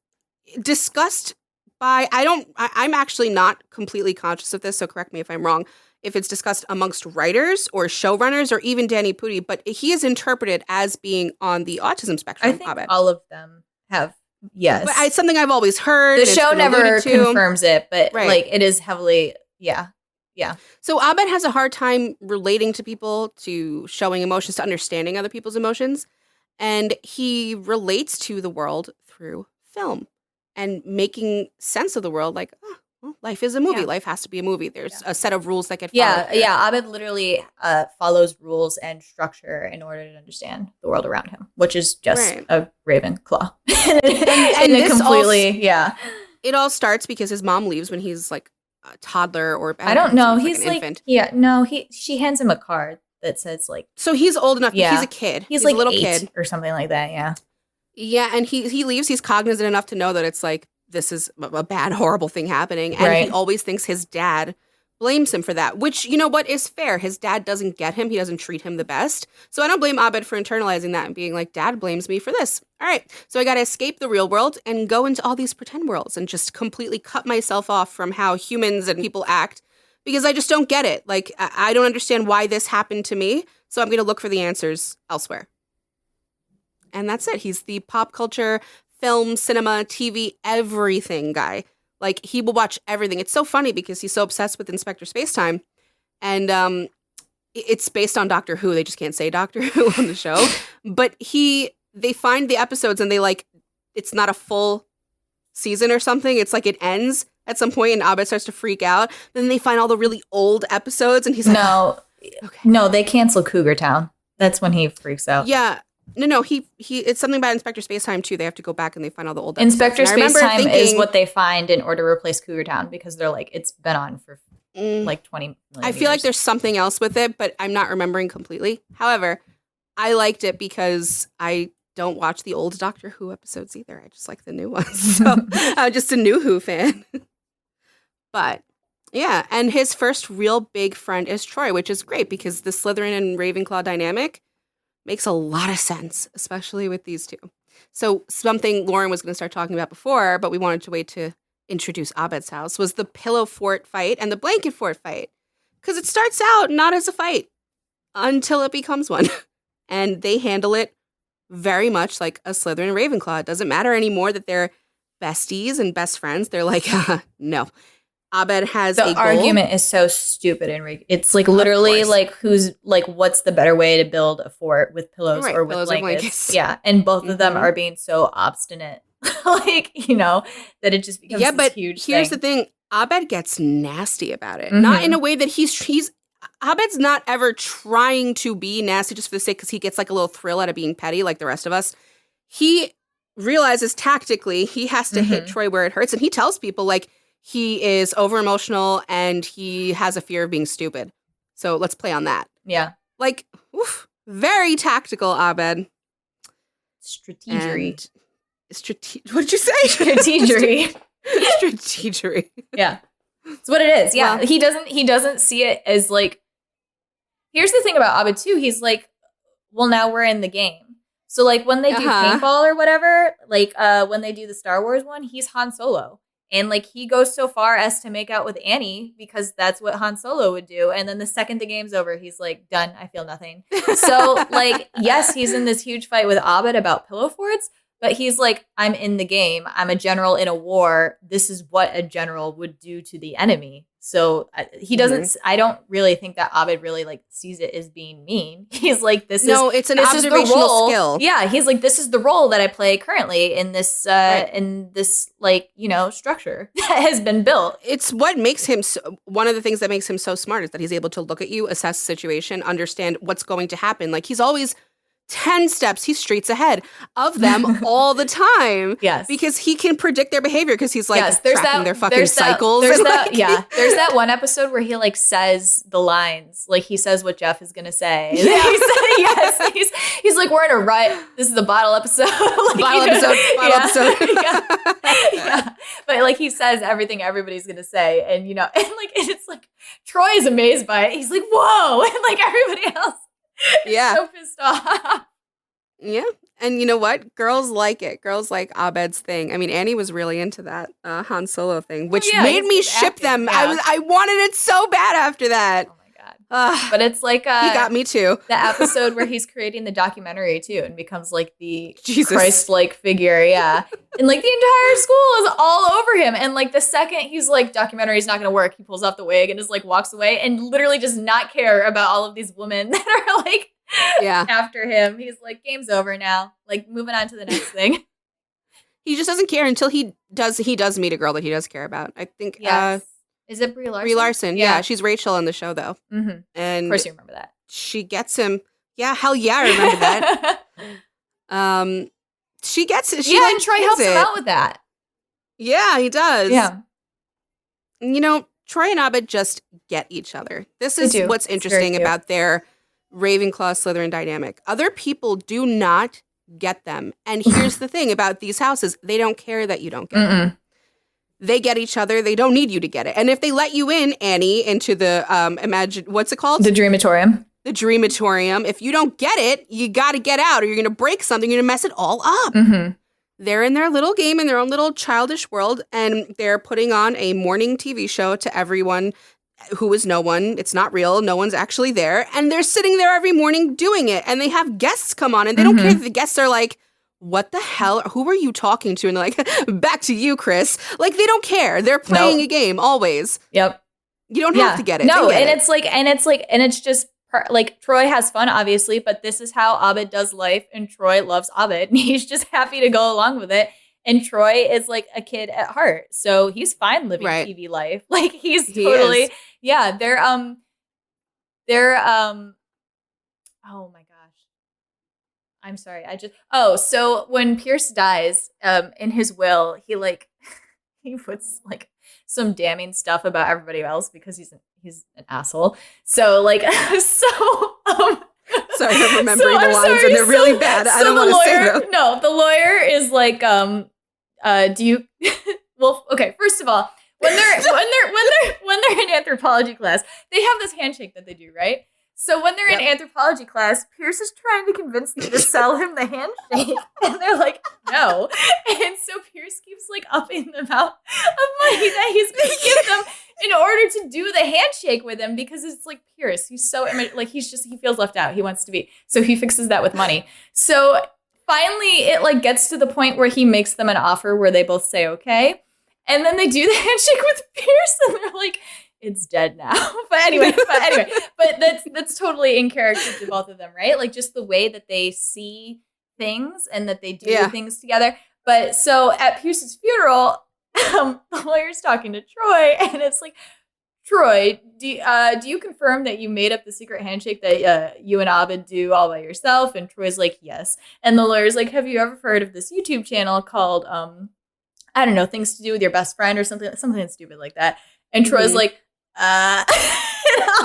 discussed by, I'm actually not completely conscious of this, so correct me if I'm wrong, if it's discussed amongst writers or showrunners or even Danny Pudi, but he is interpreted as being on the autism spectrum, I think Abed. all of them have. Yes. But it's something I've always heard. The and it's show been never alluded to. confirms it, but Right. like it is heavily, yeah. So Abed has a hard time relating to people, to showing emotions, to understanding other people's emotions. And he relates to the world through film and making sense of the world like, oh, well, life is a movie. Yeah. Life has to be a movie. There's Yeah. a set of rules that get followed. Yeah. Abed literally follows rules and structure in order to understand the world around him, which is just Right. a Ravenclaw. And and a this completely, yeah. It all starts because his mom leaves when he's like a toddler or I don't know. he's He's an like, infant. yeah, no, she hands him a card that says like, So he's old enough. Yeah. He's a kid. he's a like little 8 kid. or something like that. Yeah. Yeah, and he leaves. He's cognizant enough to know that it's like, this is a bad, horrible thing happening. And Right. he always thinks his dad blames him for that, which, you know what, is fair. His dad doesn't get him. He doesn't treat him the best. So I don't blame Abed for internalizing that and being like, Dad blames me for this. All right, so I got to escape the real world and go into all these pretend worlds and just completely cut myself off from how humans and people act because I just don't get it. Like, I don't understand why this happened to me. So I'm going to look for the answers elsewhere. And that's it. He's the pop culture, film, cinema, TV, everything guy. Like, he will watch everything. It's so funny because he's so obsessed with Inspector Spacetime. And it's based on Doctor Who. They just can't say Doctor Who on the show. But they find the episodes and they like, it's not a full season or something. It's like it ends at some point and Abed starts to freak out. Then they find all the really old episodes and he's like, No, okay. no, they cancel Cougar Town. That's when he freaks out. Yeah. No, he. It's something about Inspector Spacetime too. They have to go back and they find all the old episodes. Inspector And I remember Spacetime is thinking, what they find in order to replace Cougar Town because they're like, it's been on for like 20 million I feel like years. there's something else with it, but I'm not remembering completely. However, I liked it because I don't watch the old Doctor Who episodes either. I just like the new ones. So I'm just a new Who fan. But yeah, and his first real big friend is Troy, which is great because the Slytherin and Ravenclaw dynamic makes a lot of sense, especially with these two. So something Lauren was going to start talking about before, but we wanted to wait to introduce Abed's house, was the pillow fort fight and the blanket fort fight. Because it starts out not as a fight until it becomes one. And they handle it very much like a Slytherin and Ravenclaw. It doesn't matter anymore that they're besties and best friends. They're like, no. Abed has a The goal. argument is so stupid and it's like literally course. like who's like what's the better way to build a fort with pillows Right, or with pillows or blankets. blankets. Yeah, and both of them Mhm. are being so obstinate, like that it just becomes Yeah, this but huge. here's thing. the thing. Abed gets nasty about it. Not in a way that he's Abed's not ever trying to be nasty just for the sake because he gets like a little thrill out of being petty like the rest of us. He realizes tactically he has to hit Troy where it hurts. And he tells people like he is over emotional and he has a fear of being stupid. So let's play on that. Yeah, Like, very tactical, Abed. strategery, What did you say? strategery. Strategery. Yeah, it's what it is. Yeah, Well- he doesn't see it as like. Here's the thing about Abed too. He's like, well, now we're in the game. So like when they do paintball or whatever, like when they do the Star Wars one, he's Han Solo. And like he goes so far as to make out with Annie because that's what Han Solo would do. And then the second the game's over, he's like, done. I feel nothing. So like, yes, he's in this huge fight with Abed about pillow forts, But he's like, I'm in the game. I'm a general in a war. This is what a general would do to the enemy. So he doesn't. I don't really think that Abed really like sees it as being mean. He's like, it's an observational skill. Yeah, he's like, this is the role that I play currently in this in this like structure that has been built. It's what makes him one of the things that makes him so smart is that he's able to look at you, assess the situation, understand what's going to happen. Like he's always 10 steps, he's streets ahead of them all the time. Yes. Because he can predict their behavior because he's like there's tracking their fucking cycles. There's that one episode where he like says the lines, like he says what Jeff is going to say. Yeah. He's like, we're in a rut. This is the bottle episode. Bottle episode. Yeah. But like he says everything everybody's going to say. And, and it's like Troy is amazed by it. He's like, whoa. And like everybody else. Yeah. So pissed off. Yeah. And you know what? Girls like it. Girls like Abed's thing. I mean, Annie was really into that Han Solo thing, which made me ship them. Yeah. I wanted it so bad after that. Oh my God. But it's like he got me too. The episode where he's creating the documentary too and becomes like the Christ-like figure. Yeah. And like the entire school is all over him. And like the second he's like, documentary is not going to work, he pulls off the wig and just like walks away and literally does not care about all of these women that are like after him. He's like, game's over now. Like moving on to the next thing. He just doesn't care until he does meet a girl that he does care about. I think. Yes. Is it Brie Larson? Brie Larson, yeah. She's Rachel on the show, though. Mm-hmm. And of course you remember that. She gets him. Yeah, hell yeah, I remember that. She gets it. And Troy helps him out with that. Yeah, he does. Yeah. Troy and Abed just get each other. This is what's interesting about their Ravenclaw Slytherin dynamic. Other people do not get them. And here's the thing about these houses. They don't care that you don't get them. They get each other. They don't need you to get it. And if they let you in, Annie, into the what's it called? The Dreamatorium. The Dreamatorium. If you don't get it, you got to get out or you're going to break something. You're going to mess it all up. Mm-hmm. They're in their little game in their own little childish world, and they're putting on a morning TV show to everyone who is no one. It's not real. No one's actually there. And they're sitting there every morning doing it. And they have guests come on, and they don't care if the guests are like, what the hell? Who are you talking to? And they're like, back to you, Chris. Like, they don't care. They're playing a game always. Yep. You don't have to get it. No, it's just like Troy has fun, obviously, but this is how Abed does life, and Troy loves Abed, and he's just happy to go along with it. And Troy is like a kid at heart, so he's fine living TV life. Like he's totally, They're oh my gosh. I'm sorry. So when Pierce dies, in his will, he puts like some damning stuff about everybody else because he's an asshole. So sorry, I'm remembering the lines and they're really bad. I don't want to say them. No, the lawyer is like, do you? Well, okay. First of all, when they're in anthropology class, they have this handshake that they do, right? So when they're in anthropology class, Pierce is trying to convince them to sell him the handshake, and they're like, no. And so Pierce keeps like upping the amount of money that he's going to give them in order to do the handshake with him, because it's like Pierce, he's so like he feels left out. He wants to be, so he fixes that with money. So finally, it like gets to the point where he makes them an offer where they both say okay, and then they do the handshake with Pierce, and they're like, it's dead now. But anyway, that's totally in character to both of them, right? Like just the way that they see things and that they do things together. But so at Pierce's funeral, the lawyer's talking to Troy, and it's like, Troy, do you confirm that you made up the secret handshake that you and Abed do all by yourself? And Troy's like, yes. And the lawyer's like, have you ever heard of this YouTube channel called I don't know, things to do with your best friend or something stupid like that? And Troy's like, and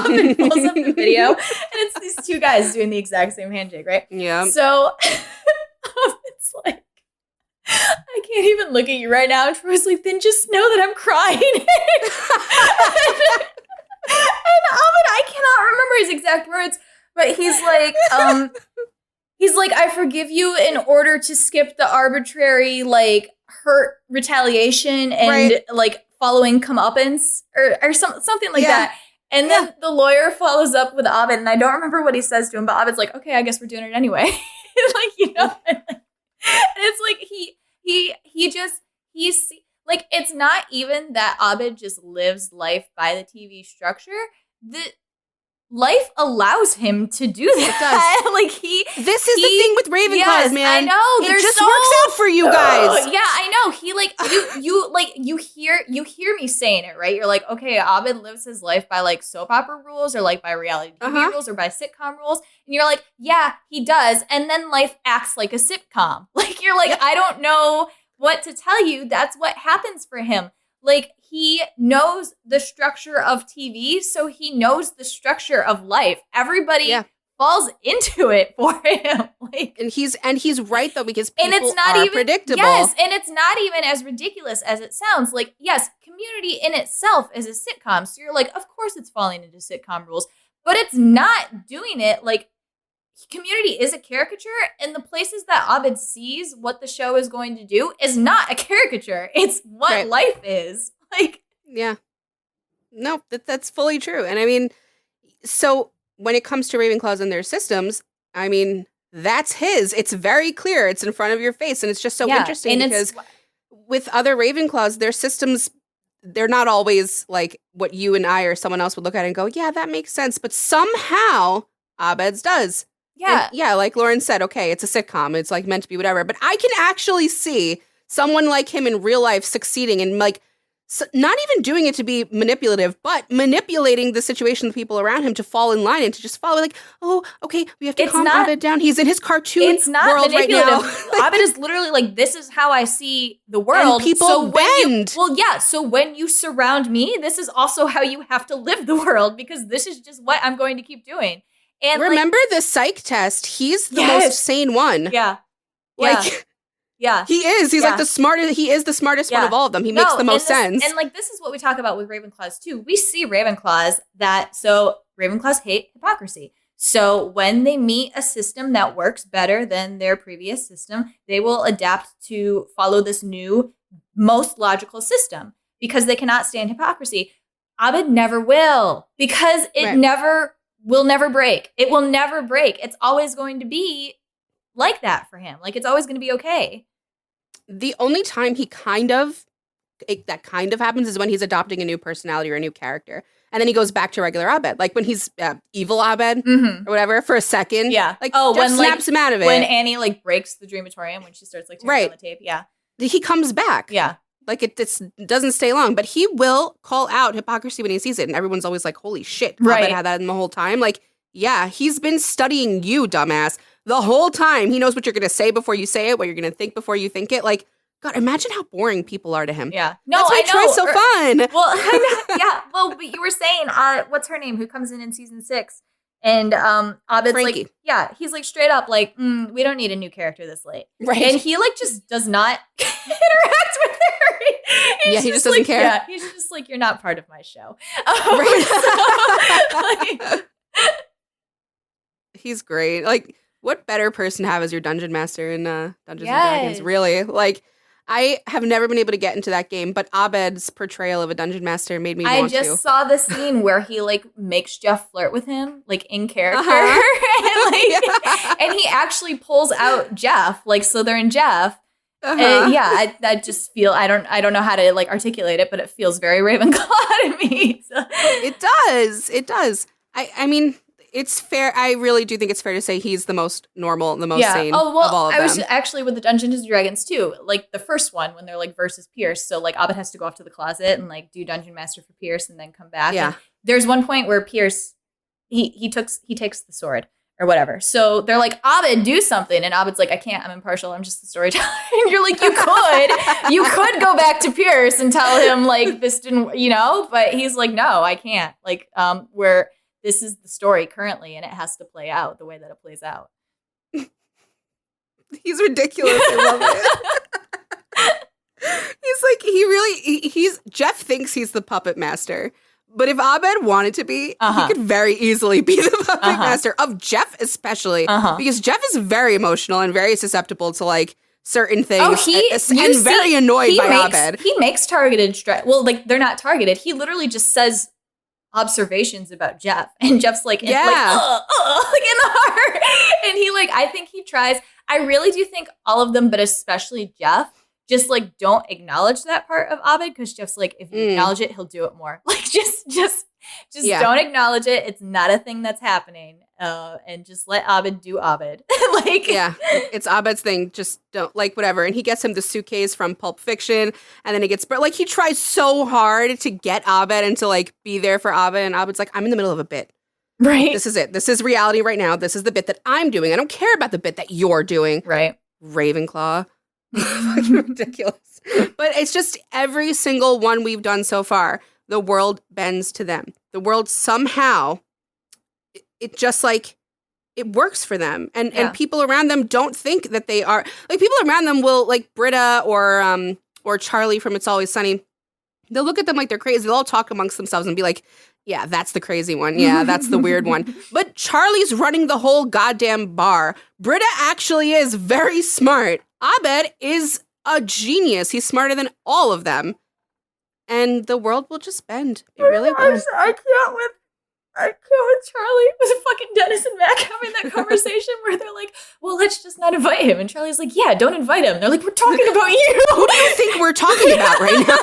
Abed pulls up the video, and it's these two guys doing the exact same handshake, right? Yeah. So it's like, I can't even look at you right now. And Troy's like, then just know that I'm crying. And Abed, I cannot remember his exact words, but he's like, I forgive you in order to skip the arbitrary, like, hurt retaliation and like following comeuppance or something like that. And then the lawyer follows up with Abed, and I don't remember what he says to him, but Abed's like, okay, I guess we're doing it anyway. And it's like he's like, it's not even that Abed just lives life by the TV structure. The life allows him to do that. Like This is the thing with Ravenclaws, man. I know. It just works out for you guys. Yeah, I know. He like you hear me saying it, right? You're like, okay, Abed lives his life by like soap opera rules or like by reality TV rules or by sitcom rules. And you're like, yeah, he does. And then life acts like a sitcom. Like you're like, I don't know what to tell you. That's what happens for him. Like, he knows the structure of TV, so he knows the structure of life. Everybody falls into it for him. Like, and he's right though, because people and it's not are even predictable. Yes, and it's not even as ridiculous as it sounds. Like, yes, Community in itself is a sitcom, so you're like, of course it's falling into sitcom rules, but it's not doing it like. Community is a caricature, and the places that Abed sees what the show is going to do is not a caricature. It's what life is. Like, yeah. No, that's fully true. And I mean, so when it comes to Ravenclaws and their systems, I mean, that's his. It's very clear. It's in front of your face. And it's just so interesting because with other Ravenclaws, their systems, they're not always like what you and I or someone else would look at and go, yeah, that makes sense. But somehow Abed's does. Yeah. And yeah, like Lauren said, okay, it's a sitcom. It's like meant to be whatever. But I can actually see someone like him in real life succeeding and like not even doing it to be manipulative, but manipulating the situation of the people around him to fall in line and to just follow like, oh, okay, we have to calm Abed down. He's in his cartoon world right now. Abed is literally like, this is how I see the world. And people bend. So when you surround me, this is also how you have to live the world because this is just what I'm going to keep doing. And remember the psych test? He's the most sane one. Yeah. Like, yeah. He is. He's like the smartest. He is the smartest one of all of them. He makes the most sense. And like, this is what we talk about with Ravenclaws too. We see Ravenclaws Ravenclaws hate hypocrisy. So when they meet a system that works better than their previous system, they will adapt to follow this new, most logical system because they cannot stand hypocrisy. Abed never will because it will never break. It will never break. It's always going to be like that for him. Like, it's always going to be okay. The only time that kind of happens is when he's adopting a new personality or a new character. And then he goes back to regular Abed. Like when he's evil Abed or whatever for a second. Yeah. Like, Jeff snaps him out of it. When Annie like breaks the Dreamatorium, when she starts like turning on the tape. Yeah. He comes back. Yeah. Like it doesn't stay long, but he will call out hypocrisy when he sees it. And everyone's always like, holy shit, Abed had that in the whole time. Like, yeah, he's been studying you, dumbass, the whole time. He knows what you're going to say before you say it, what you're going to think before you think it. Like, God, imagine how boring people are to him. Yeah. No, that's why Troy's so fun. Well, I know, yeah. Well, but you were saying, what's her name? Who comes in season 6? And Abed's Frankie. like, he's like straight up like, we don't need a new character this late. Right. And he like just does not interact with her. He just doesn't care. Yeah, he's just like, you're not part of my show. He's great. Like, what better person to have as your dungeon master in Dungeons and Dragons? Really? Like, I have never been able to get into that game, but Abed's portrayal of a dungeon master made me want to. I just saw the scene where he like makes Jeff flirt with him, like in character, and he actually pulls out Jeff, like Slytherin Jeff. And I just feel I don't know how to like articulate it, but it feels very Ravenclaw to me. So. It does. I mean, it's fair. I really do think it's fair to say he's the most normal, the most sane of all of them. I was actually with the Dungeons and Dragons too, like the first one when they're like versus Pierce. So like Abed has to go off to the closet and like do Dungeon Master for Pierce and then come back. Yeah. And there's one point where Pierce he takes the sword or whatever. So they're like, Abed, do something. And Abed's like, I can't, I'm impartial. I'm just the storyteller. And you're like, you could go back to Pierce and tell him like this didn't, but he's like, no, I can't. Like, this is the story currently, and it has to play out the way that it plays out. He's ridiculous. I love it. He's like, Jeff thinks he's the puppet master. But if Abed wanted to be, he could very easily be the puppet master of Jeff especially. Because Jeff is very emotional and very susceptible to like certain things and very annoyed by Abed. He makes targeted well, like they're not targeted. He literally just says observations about Jeff, and Jeff's like, like in the heart. And he like, I think he tries. I really do think all of them, but especially Jeff, just like don't acknowledge that part of Abed, because Jeff's like, if you acknowledge it, he'll do it more. Like just don't acknowledge it. It's not a thing that's happening. And just let Abed do Abed. Like, yeah, it's Abed's thing. Just don't, like, whatever. And he gets him the suitcase from Pulp Fiction, and then he gets, like, he tries so hard to get Abed and to like be there for Abed, and Abed's like, I'm in the middle of a bit. Right. This is it. This is reality right now. This is the bit that I'm doing. I don't care about the bit that you're doing. Right. Ravenclaw. Fucking ridiculous. But it's just every single one we've done so far, the world bends to them. The world somehow, it just like, it works for them. And people around them don't think that they are, like, people around them will, like Britta or Charlie from It's Always Sunny, they'll look at them like they're crazy. They'll all talk amongst themselves and be like, yeah, that's the crazy one. Yeah, that's the weird one. But Charlie's running the whole goddamn bar. Britta actually is very smart. Abed is a genius. He's smarter than all of them. And the world will just bend. It really will. I can't with Charlie, with fucking Dennis and Mac having that conversation where they're like, well, let's just not invite him. And Charlie's like, yeah, don't invite him. They're like, we're talking about you. Who do you think we're talking about right now?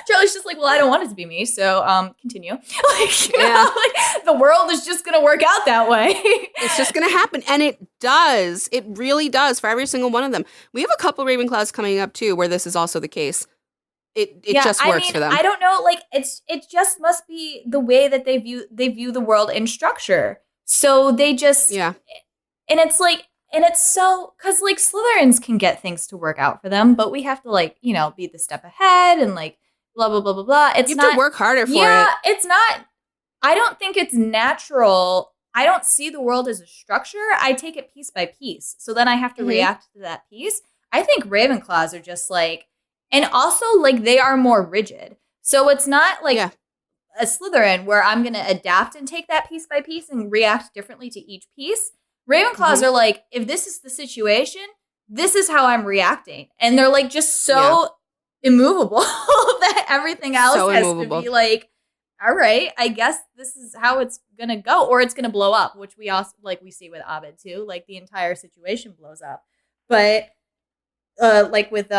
Charlie's just like, well, I don't want it to be me, so continue. Like, you know, like the world is just gonna work out that way. It's just gonna happen, and it does. It really does for every single one of them. We have a couple Ravenclaws coming up too, where this is also the case. It just works for them. I don't know, like it just must be the way that they view the world in structure. So they just and it's like. And it's so, because, like, Slytherins can get things to work out for them, but we have to, like, you know, be the step ahead and, like, blah, blah, blah, blah, blah. It's you have to work harder for it. Yeah, it's not, I don't think it's natural. I don't see the world as a structure. I take it piece by piece. So then I have to react to that piece. I think Ravenclaws are just, like, and also, like, they are more rigid. So it's not, like, a Slytherin where I'm going to adapt and take that piece by piece and react differently to each piece. Ravenclaws are like, if this is the situation, this is how I'm reacting. And they're like just so immovable that everything else has to be like, all right, I guess this is how it's going to go. Or it's going to blow up, which we also, like we see with Abed too. Like the entire situation blows up. But like with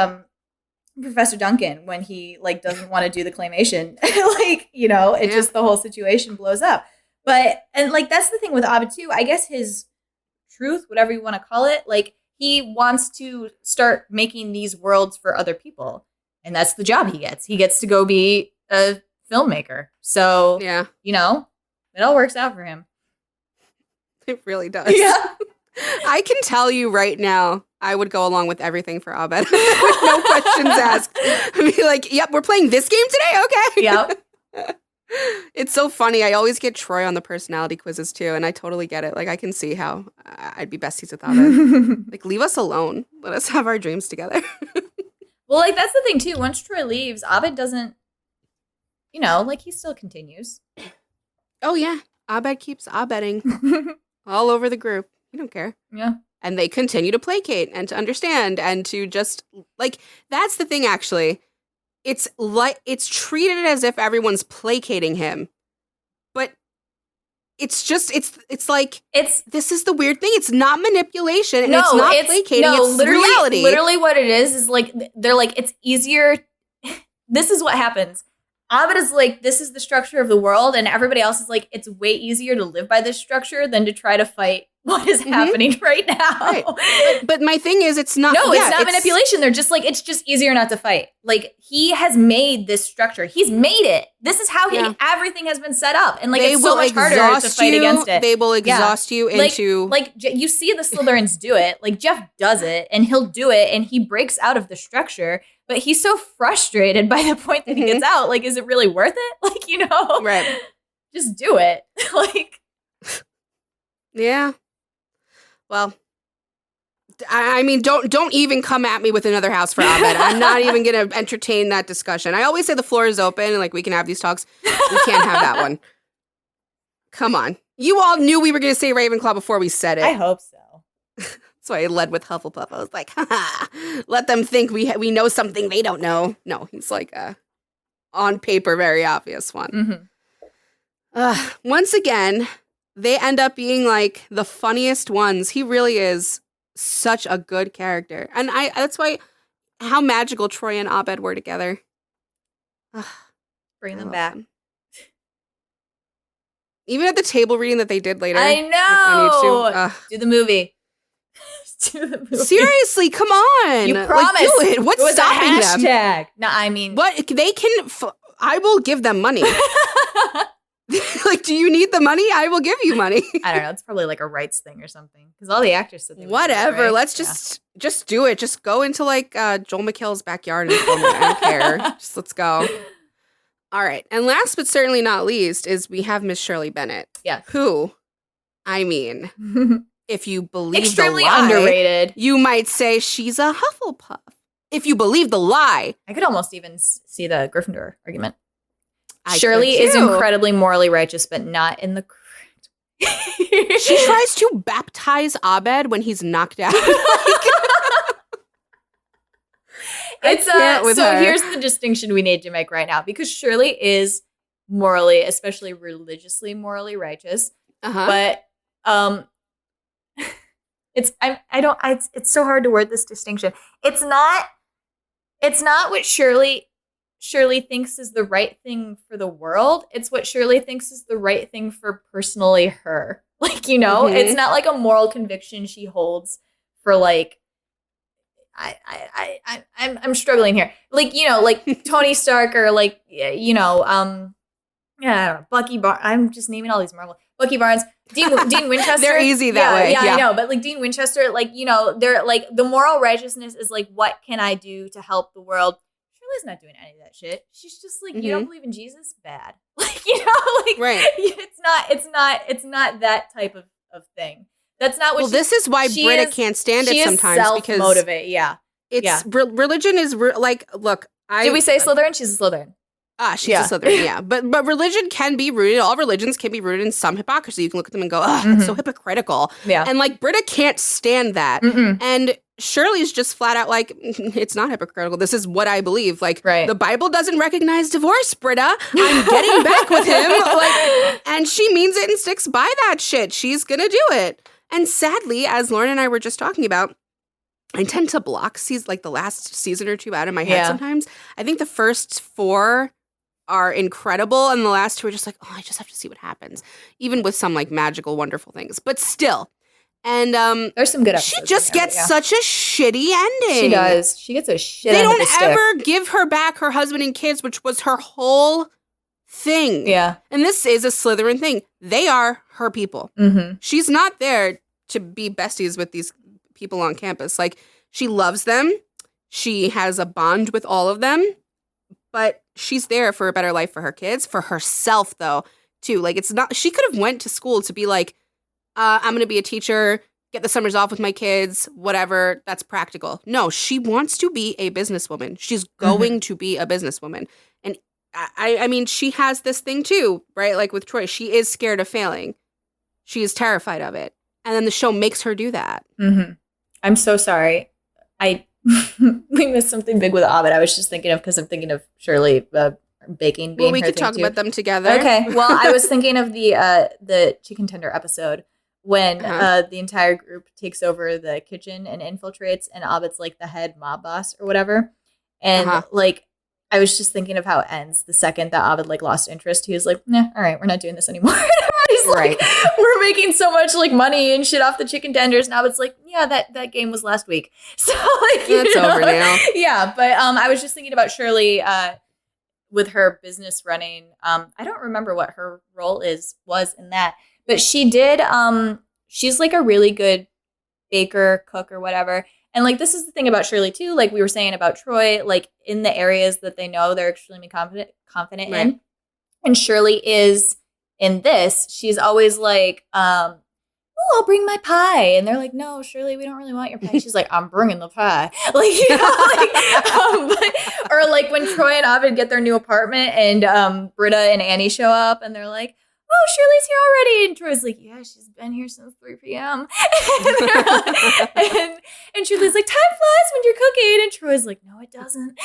Professor Duncan, when he like doesn't want to do the claymation, like, you know, it just, the whole situation blows up. But, and like, that's the thing with Abed too. I guess his truth, whatever you want to call it, like he wants to start making these worlds for other people, and that's the job he gets. He gets to go be a filmmaker. So you know, it all works out for him. It really does. I can tell you right now, I would go along with everything for Abed with no questions asked. I'd be like, yep, we're playing this game today. Okay. Yep. It's so funny. I always get Troy on the personality quizzes too, and I totally get it. Like, I can see how I'd be besties with Abed. Like, leave us alone. Let us have our dreams together. Well, like, that's the thing too. Once Troy leaves, Abed doesn't, you know, like, he still continues. Oh, yeah. Abed keeps Abeding all over the group. You don't care. Yeah. And they continue to placate and to understand and to just, like, that's the thing, actually. It's like, it's treated as if everyone's placating him, but it's just, it's like, this is the weird thing. It's not manipulation, and it's not placating. It's reality. Literally what it is like, they're like, it's easier. This is what happens. Abed is like, this is the structure of the world, and everybody else is like, it's way easier to live by this structure than to try to fight what is happening right now. Right. But my thing is, it's not. No, it's not manipulation. They're just like, it's just easier not to fight. Like, he has made this structure. He's made it. This is how everything has been set up. And like, it's so much harder to fight against it. They will exhaust you into. Like, you see the Slytherins do it. Like, Jeff does it, and he'll do it, and he breaks out of the structure. But he's so frustrated by the point that he gets out. Like, is it really worth it? Like, you know, right? Just do it. Like, yeah. Well, I mean, don't even come at me with another house for Abed. I'm not even going to entertain that discussion. I always say the floor is open and, like, we can have these talks. We can't have that one. Come on. You all knew we were going to say Ravenclaw before we said it. I hope so. That's why I led with Hufflepuff. I was like, let them think we know something they don't know. No, he's like a on paper very obvious one. Once again, they end up being like the funniest ones. He really is such a good character. And that's why how magical Troy and Abed were together. Bring I them love back. them. Even at the table reading that they did later. I know. On YouTube. Do the movie. Do the movie. Seriously, come on. You promised. Do it. What's It was stopping a them? hashtag. No, I mean. What? They can... I will give them money. Like, do you need the money? I will give you money. I don't know. It's probably like a rights thing or something. Because all the actors said they would do it, Whatever. right? Let's just do it. Just go into like Joel McHale's backyard and film it. I don't care. Just let's go. All right. And last but certainly not least is we have Miss Shirley Bennett. Yeah. Who, I mean, if you believe extremely the lie, underrated. you might say she's a Hufflepuff. If you believe the lie. I could almost even see the Gryffindor argument. I Shirley could is too. incredibly morally righteous, but not in the correct way. She tries to baptize Abed when he's knocked out. It's can't with so her. here's the distinction we need to make right now, because Shirley is morally, especially religiously morally righteous, Uh-huh. but it's so hard to word this distinction. It's not what Shirley thinks is the right thing for the world. It's what Shirley thinks is the right thing for personally her. Like, you know, Mhm. it's not like a moral conviction she holds for like, I'm struggling here. Like, you know, like Tony Stark or like, you know, yeah, I don't know, Bucky Barnes. I'm just naming all these Marvel. Bucky Barnes, Dean Winchester. They're easy that way. Yeah, I know. But like Dean Winchester, like, you know, they're like the moral righteousness is like, what can I do to help the world? Shirley's not doing any of that shit. She's just like, you don't believe in Jesus? Bad. Like, you know, like Right. It's not that type of thing. That's not what Well, this is why Britta can't stand it sometimes because self-motivate. Yeah. it's religion is like, look, Did we say Slytherin? She's a Slytherin. She's a Slytherin, yeah. But religion can be rooted, all religions can be rooted in some hypocrisy. You can look at them and go, that's so hypocritical. Yeah. And like Britta can't stand that. Mm-mm. And Shirley's just flat out like, it's not hypocritical. This is what I believe. Like, the Bible doesn't recognize divorce, Britta. I'm getting back with him. Like, and she means it and sticks by that shit. She's gonna do it. And sadly, as Lauren and I were just talking about, I tend to block like the last season or two out of my head sometimes. I think the first 4 are incredible, and the last 2 are just like, oh, I just have to see what happens. Even with some like magical, wonderful things. But still. And there's some good episodes. She just gets such a shitty ending. She does. She gets a shit They end of don't the stick. ever give her back her husband and kids, which was her whole thing. Yeah. And this is a Slytherin thing. They are her people. Mm-hmm. She's not there to be besties with these people on campus. Like, she loves them. She has a bond with all of them. But she's there for a better life for her kids, for herself, though, too. Like, it's not, she could have went to school to be like, I'm going to be a teacher, get the summers off with my kids, whatever, that's practical. No, she wants to be a businesswoman. She's going to be a businesswoman. And I mean, she has this thing too, right? Like with Troy, she is scared of failing. She is terrified of it. And then the show makes her do that. Mm-hmm. I'm so sorry. We missed something big with Abed. I was just thinking of, because I'm thinking of Shirley baking. Well, we could talk about them together. Okay. Well, I was thinking of the chicken tender episode when the entire group takes over the kitchen and infiltrates, and Abed's like the head mob boss or whatever. And like, I was just thinking of how it ends the second that Abed like lost interest. He was like, nah, all right, we're not doing this anymore. He's like, we're making so much like money and shit off the chicken tenders. And Abed's like, yeah, that game was last week. So like, that's over now. Yeah. But I was just thinking about Shirley with her business running. I don't remember what her role was in that, but she did. She's like a really good baker, cook, or whatever. And like, this is the thing about Shirley too. Like we were saying about Troy, like in the areas that they know they're extremely confident in. And Shirley is in this. She's always like, oh, I'll bring my pie. And they're like, no, Shirley, we don't really want your pie. She's like, I'm bringing the pie. Like, you know, like, or like when Troy and Abed get their new apartment and Britta and Annie show up and they're like, oh, Shirley's here already. And Troy's like, yeah, she's been here since 3 p.m. and Shirley's like, time flies when you're cooking. And Troy's like, no, it doesn't.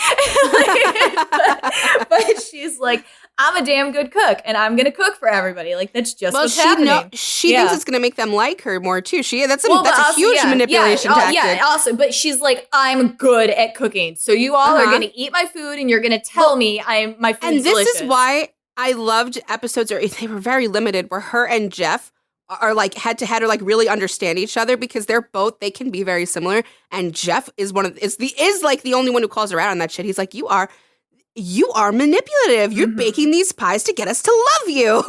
but she's like, I'm a damn good cook and I'm going to cook for everybody. Like, that's just what's happening. She thinks it's going to make them like her more too. That's a huge manipulation tactic. Yeah, also, but she's like, I'm good at cooking. So you all are going to eat my food and you're going to tell me my food's And this delicious. is why I loved episodes, or they were very limited, where her and Jeff are like head to head or like really understand each other, because they can be very similar. And Jeff is like the only one who calls her out on that shit. He's like, you are manipulative. You're baking these pies to get us to love you.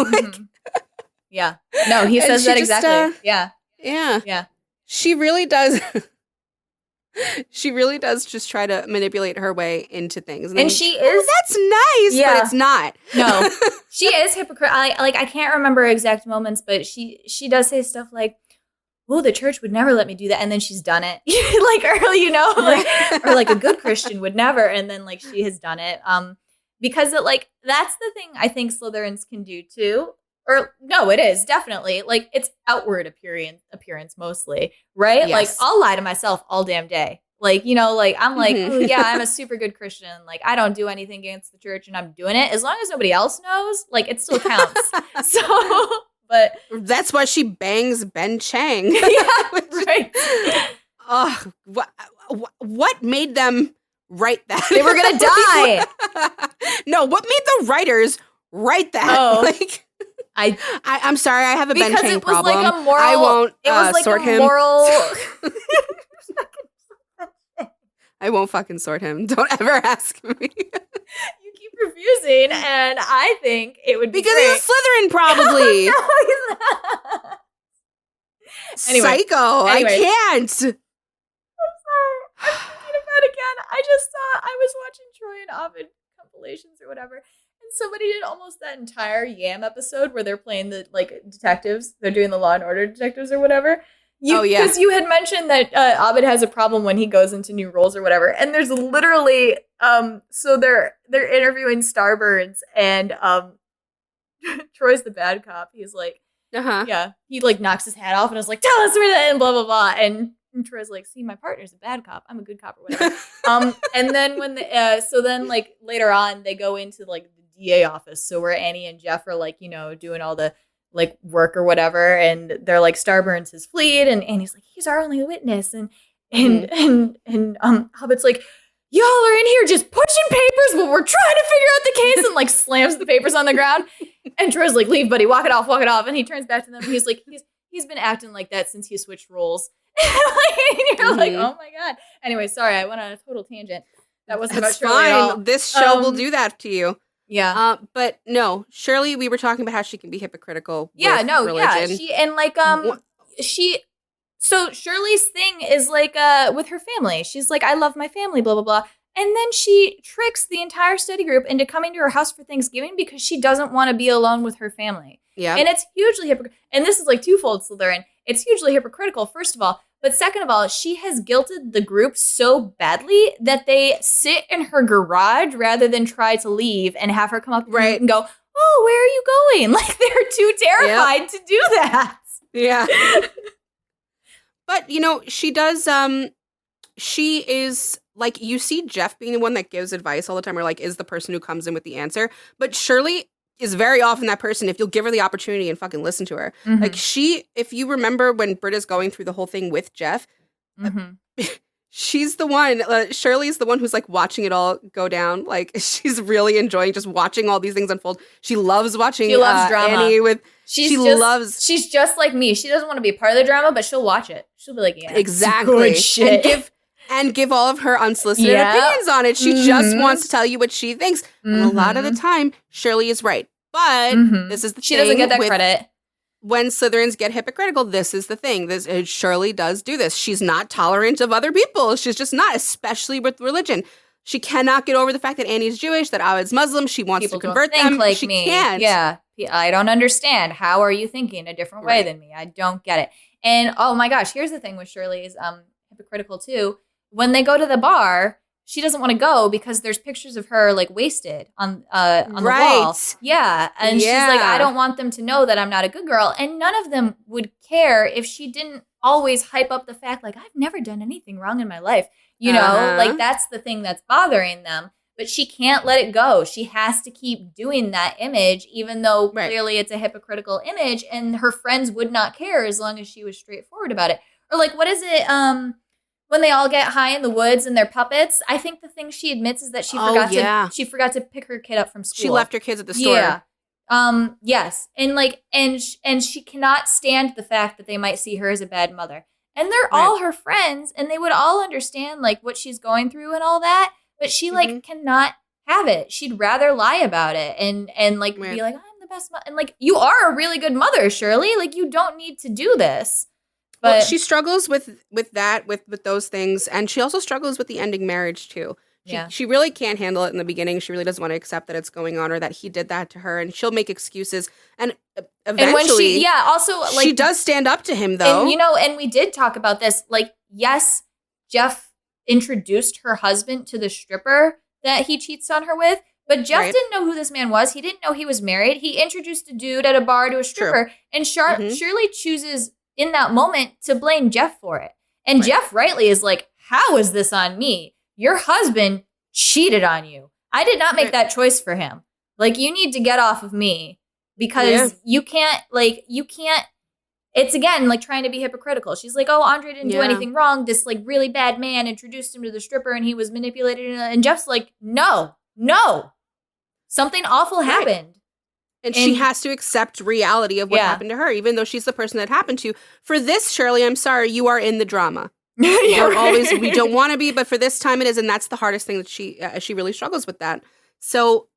Yeah. No, he says that exactly. Yeah. She really does. She really does just try to manipulate her way into things. And she is. That's nice, but it's not. No. She is hypocritical. I can't remember exact moments, but she does say stuff like, oh, the church would never let me do that. And then she's done it. Like early, or like a good Christian would never. And then like she has done it. Because that's the thing I think Slytherins can do too. Or no, it is definitely like it's outward appearance mostly, right? Yes. Like I'll lie to myself all damn day. Like, like I'm like, oh yeah, I'm a super good Christian. Like I don't do anything against the church and I'm doing it. As long as nobody else knows, like it still counts. So, but that's why she bangs Ben Chang. Yeah, right. What made them write that? They were going to die. No, what made the writers write that? Oh. Like, I'm sorry, I have a Ben Chang problem. Like a moral, I won't sort him. I won't fucking sort him. Don't ever ask me. You keep refusing, and I think it would be because great. he's a Slytherin, probably. No, he's not. Anyway, Psycho. I can't. I'm sorry. I'm thinking about it again. I just saw, I was watching Troy and Abed compilations or whatever, and somebody did almost that entire Yam episode where they're playing the detectives. They're doing the Law and Order detectives or whatever. Because you had mentioned that Abed has a problem when he goes into new roles or whatever, and there's literally so they're interviewing Starburns, and Troy's the bad cop. He's like, he like knocks his hat off and is like, tell us where that and blah blah blah, and Troy's like, see, my partner's a bad cop, I'm a good cop or whatever. And then when so then like later on they go into like the DA office, so where Annie and Jeff are like doing all the like work or whatever, and they're like, Starburns has fled, and Annie's like, he's our only witness, and Hobbit's like, y'all are in here just pushing papers while we're trying to figure out the case, and like slams the papers on the ground, and Troy's like, leave buddy, walk it off, and he turns back to them and he's like, he's been acting like that since he switched roles. And you're like, oh my god. Anyway, sorry, I went on a total tangent. That wasn't about Shirley at all. This show will do that to you. Yeah. But no, Shirley, we were talking about how she can be hypocritical with religion. So Shirley's thing is like with her family. She's like, I love my family, blah, blah, blah. And then she tricks the entire study group into coming to her house for Thanksgiving because she doesn't want to be alone with her family. Yeah. And it's hugely hypocritical. And this is like twofold, Slytherin. It's hugely hypocritical, first of all. But second of all, she has guilted the group so badly that they sit in her garage rather than try to leave and have her come up and go, oh, where are you going? Like, they're too terrified to do that. Yeah. But, she does, she is, like, you see Jeff being the one that gives advice all the time, or, like, is the person who comes in with the answer. But Shirley is very often that person if you'll give her the opportunity and fucking listen to her. Mm-hmm. Like, if you remember when Britta's going through the whole thing with Jeff, she's the one, Shirley's the one who's, like, watching it all go down. Like, she's really enjoying just watching all these things unfold. She loves watching drama. Annie with... She's just like me. She doesn't want to be a part of the drama, but she'll watch it. She'll be like, yeah, exactly. Good shit. And give all of her unsolicited opinions on it. She just wants to tell you what she thinks. And a lot of the time, Shirley is right. But this is the thing. She doesn't get that credit. When Slytherins get hypocritical, this is the thing. Shirley does do this. She's not tolerant of other people. She's just not, especially with religion. She cannot get over the fact that Annie's Jewish, that Abed's Muslim. She wants to convert them. Like she me. Can't. Yeah. I don't understand. How are you thinking a different way than me? I don't get it. And oh my gosh, here's the thing with Shirley is hypocritical too. When they go to the bar, she doesn't want to go because there's pictures of her like wasted on the wall. Yeah. And she's like, I don't want them to know that I'm not a good girl. And none of them would care if she didn't always hype up the fact like, I've never done anything wrong in my life. Like that's the thing that's bothering them. but she can't let it go. She has to keep doing that image, even though clearly it's a hypocritical image, and her friends would not care as long as she was straightforward about it. Or like, what is it? When they all get high in the woods and they're puppets, I think the thing she admits is that she forgot to pick her kid up from school. She left her kids at the store. Yeah. Yes. And like, and she cannot stand the fact that they might see her as a bad mother. And they're all her friends, and they would all understand like what she's going through and all that. But she like cannot have it. She'd rather lie about it and like be like, I'm the best mother. And like, you are a really good mother, Shirley. Like, you don't need to do this. But well, she struggles with that, with those things. And she also struggles with the ending marriage too. She really can't handle it in the beginning. She really doesn't want to accept that it's going on or that he did that to her. And she'll make excuses. And eventually, also like she does stand up to him though. And, and we did talk about this. Like, yes, Jeff introduced her husband to the stripper that he cheats on her with. But Jeff didn't know who this man was. He didn't know he was married. He introduced a dude at a bar to a stripper. True. And Shirley chooses in that moment to blame Jeff for it. And Jeff rightly is like, how is this on me? Your husband cheated on you. I did not make that choice for him. Like, you need to get off of me because you can't, it's again, like trying to be hypocritical. She's like, oh, Andre didn't do anything wrong. This like really bad man introduced him to the stripper and he was manipulated. And Jeff's like, no, something awful happened. And she has to accept reality of what happened to her, even though she's the person that happened to. For this, Shirley, I'm sorry, you are in the drama. We don't want to be, but for this time it is, and that's the hardest thing that she really struggles with that. So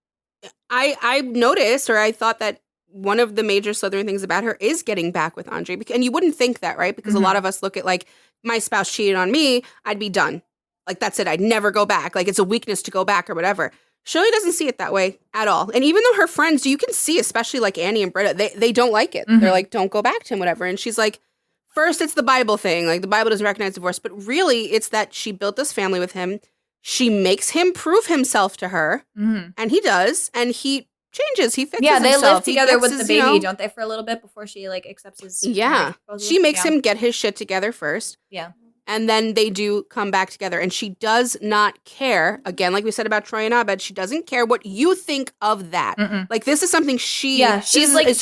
I noticed, or I thought that one of the major Slytherin things about her is getting back with Andre, and you wouldn't think that, right? Because a lot of us look at like, my spouse cheated on me, I'd be done. Like, that's it, I'd never go back. Like, it's a weakness to go back or whatever. Shirley doesn't see it that way at all. And even though her friends, you can see, especially like Annie and Britta, they don't like it. They're like, don't go back to him, whatever. And she's like, first, it's the Bible thing. Like, the Bible doesn't recognize divorce. But really, it's that she built this family with him. She makes him prove himself to her. And he does. And he changes. He fixes himself. Yeah, they live together with the baby, don't they, for a little bit before she, like, accepts his... Yeah. She makes him get his shit together first. Yeah. And then they do come back together. And she does not care. Again, like we said about Troy and Abed, she doesn't care what you think of that. Like, this is something she... Yeah, she's like... I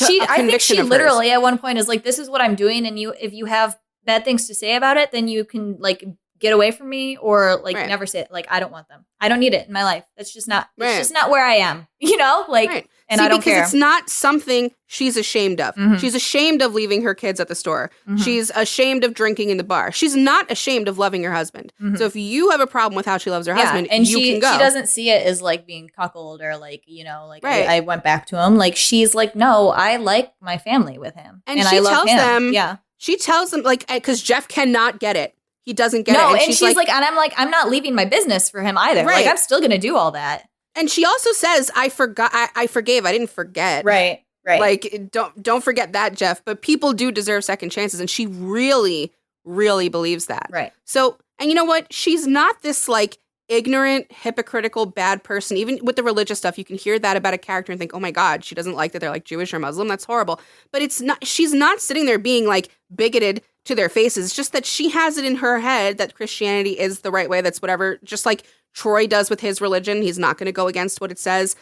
think she literally, at one point, is like, this is what I'm doing, and if you have bad things to say about it, then you can, like, get away from me, or, like, never say it. Like, I don't want them. I don't need it in my life. That's just not... It's just not where I am. You know? Like... And I don't care. Because it's not something she's ashamed of. She's ashamed of leaving her kids at the store. She's ashamed of drinking in the bar. She's not ashamed of loving her husband. So if you have a problem with how she loves her husband, and you can go. She doesn't see it as like being cuckolded or like, like I went back to him. Like, she's like, no, I like my family with him. And she I love tells him. them, she tells them, like, because Jeff cannot get it. He doesn't get it. And she's like, and I'm like, I'm not leaving my business for him either. Like, I'm still going to do all that. And she also says, I forgot, I forgave, I didn't forget. Right. Like, don't forget that, Jeff. But people do deserve second chances. And she really, really believes that. Right. So, and you know what? She's not this, like, ignorant, hypocritical, bad person. Even with the religious stuff, you can hear that about a character and think, oh my God, she doesn't like that they're, like, Jewish or Muslim. That's horrible. But it's not, she's not sitting there being, like, bigoted to their faces. It's just that she has it in her head that Christianity is the right way. That's whatever, just like Troy does with his religion. He's not going to go against what it says.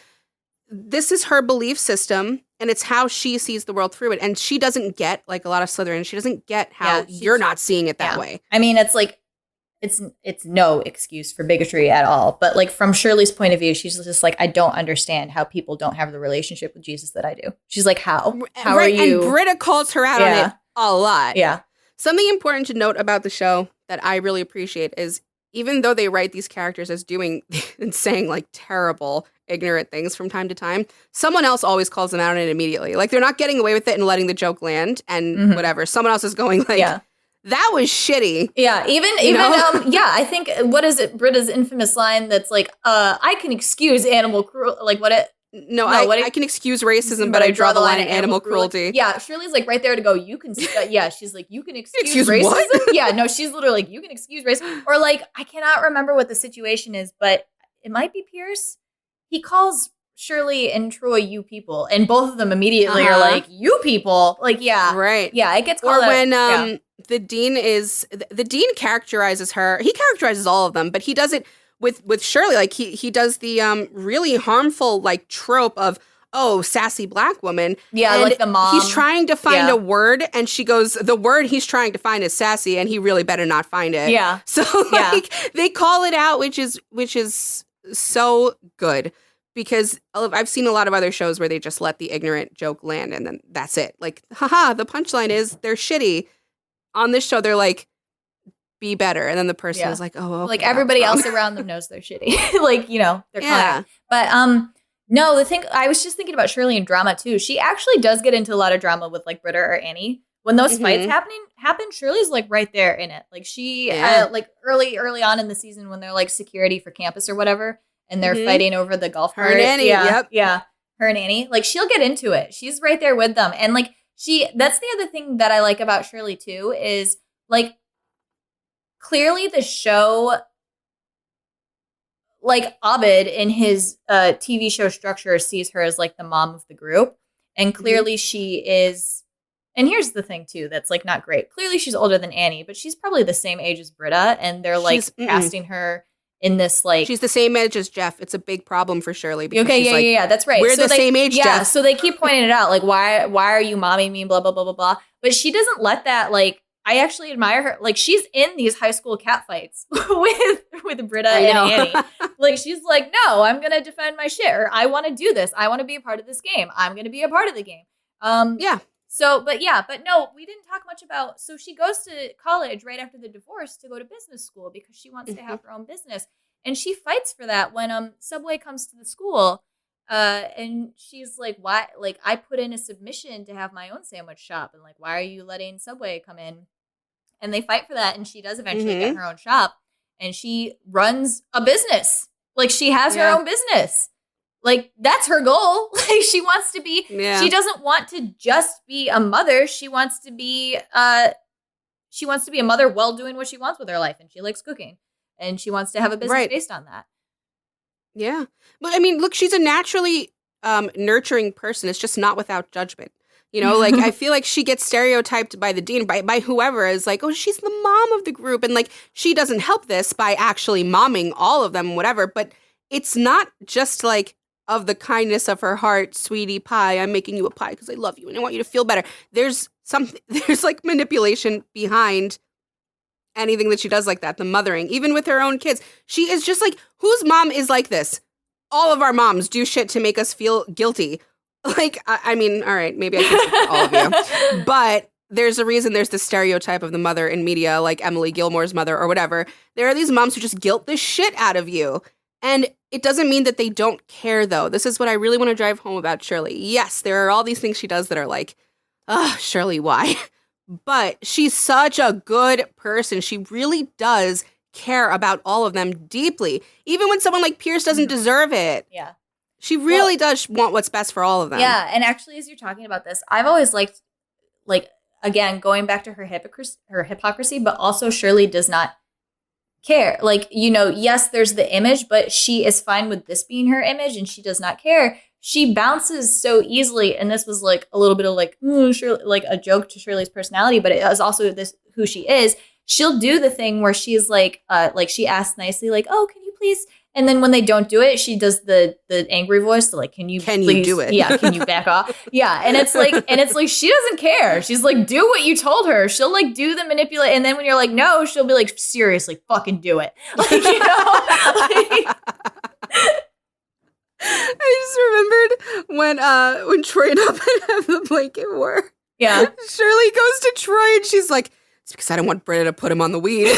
This is her belief system, and it's how she sees the world through it. And she doesn't get, like a lot of Slytherin, she doesn't get how you're not seeing it that way. I mean, it's like, it's no excuse for bigotry at all. But like, from Shirley's point of view, she's just like, I don't understand how people don't have the relationship with Jesus that I do. She's like, how are you? And Britta calls her out on it a lot. Yeah. Something important to note about the show that I really appreciate is, even though they write these characters as doing and saying like terrible, ignorant things from time to time, someone else always calls them out on it immediately. Like, they're not getting away with it and letting the joke land and whatever. Someone else is going like, that was shitty. Yeah, even I think, what is it, Britta's infamous line that's like, I can excuse animal cruelty, like what it... No, I can excuse racism, but I draw the line at animal cruelty. Yeah, Shirley's like right there to go, you can, she's like, you can excuse racism? What? Yeah, no, she's literally like, you can excuse racism. Or like, I cannot remember what the situation is, but it might be Pierce. He calls Shirley and Troy you people, and both of them immediately are like, you people? Like, yeah. Right. Yeah, it gets called out. Or when the dean characterizes her, he characterizes all of them, but he does it with Shirley, like he does the really harmful like trope of, oh, sassy black woman. Yeah, and like the mom. He's trying to find Yeah. a word, and she goes, the word he's trying to find is sassy, and he really better not find it. Yeah. So like they call it out, which is so good, because I've seen a lot of other shows where they just let the ignorant joke land and then that's it. Like, haha, the punchline is they're shitty. On this show, they're like, be better. And then the person is like, oh, okay, like everybody else around them knows they're shitty. Like, you know, they're clever. But no, the thing, I was just thinking about Shirley in drama too. She actually does get into a lot of drama with like Britta or Annie. When those fights happen, Shirley's like right there in it. Like she, like early on in the season when they're like security for campus or whatever, and they're fighting over the golf cart. Her and Annie, yeah, her and Annie. Like she'll get into it. She's right there with them, and like that's the other thing that I like about Shirley too is like clearly the show, like Abed in his TV show structure sees her as like the mom of the group, and clearly she is. And here's the thing, too, that's, like, not great. Clearly, she's older than Annie, but she's probably the same age as Britta, and they're, like, casting her in this, like... She's the same age as Jeff. It's a big problem for Shirley. Okay, yeah, that's right. We're the same age, Jeff. Yeah, so they keep pointing it out, like, why are you momming me, blah, blah, blah, blah, blah. But she doesn't let that, like... I actually admire her. Like, she's in these high school cat fights with Britta and Annie. Like, she's like, no, I'm going to defend my shit, or I want to do this. I want to be a part of this game. I'm going to be a part of the game. Yeah. So, but no, we didn't talk much about, so she goes to college right after the divorce to go to business school because she wants to have her own business. And she fights for that when Subway comes to the school. And she's like, why? Like, I put in a submission to have my own sandwich shop. And like, why are you letting Subway come in? And they fight for that. And she does eventually get her own shop. And she runs a business. Like, she has her own business. Like, that's her goal. Like, she wants to be, she doesn't want to just be a mother. She wants to be a mother while doing what she wants with her life. And she likes cooking. And she wants to have a business based on that. Yeah. But I mean, look, she's a naturally nurturing person. It's just not without judgment. You know, like, I feel like she gets stereotyped by the dean, by whoever is like, oh, she's the mom of the group. And like, she doesn't help this by actually momming all of them, whatever. But it's not just like, of the kindness of her heart, sweetie pie, I'm making you a pie because I love you and I want you to feel better. There's like manipulation behind anything that she does like that, the mothering, even with her own kids. She is just like, whose mom is like this? All of our moms do shit to make us feel guilty. Like, I mean, all right, maybe I can speak for all of you, but there's a reason there's this stereotype of the mother in media, like Emily Gilmore's mother or whatever. There are these moms who just guilt the shit out of you. And it doesn't mean that they don't care, though. This is what I really want to drive home about Shirley. Yes, there are all these things she does that are like, ugh, Shirley, why? But she's such a good person. She really does care about all of them deeply. Even when someone like Pierce doesn't deserve it. Yeah. She really does want what's best for all of them. Yeah, and actually, as you're talking about this, I've always liked, like, again, going back to her hypocrisy, but also Shirley does not care. Like, you know, yes, there's the image, but she is fine with this being her image and she does not care. She bounces so easily. And this was like a little bit of like, Shirley, like a joke to Shirley's personality, but it is also this who she is. She'll do the thing where she's like she asks nicely, like, oh, can you please? And then when they don't do it, she does the angry voice. So like, can you please do it? Yeah. Can you back off? Yeah. And it's like, she doesn't care. She's like, do what you told her. She'll like do the manipulate. And then when you're like, no, she'll be like, seriously, fucking do it. Like, you know, like, I just remembered when Troy and Abed have the blanket war. Yeah. Shirley goes to Troy and she's like, it's because I don't want Britta to put him on the weed.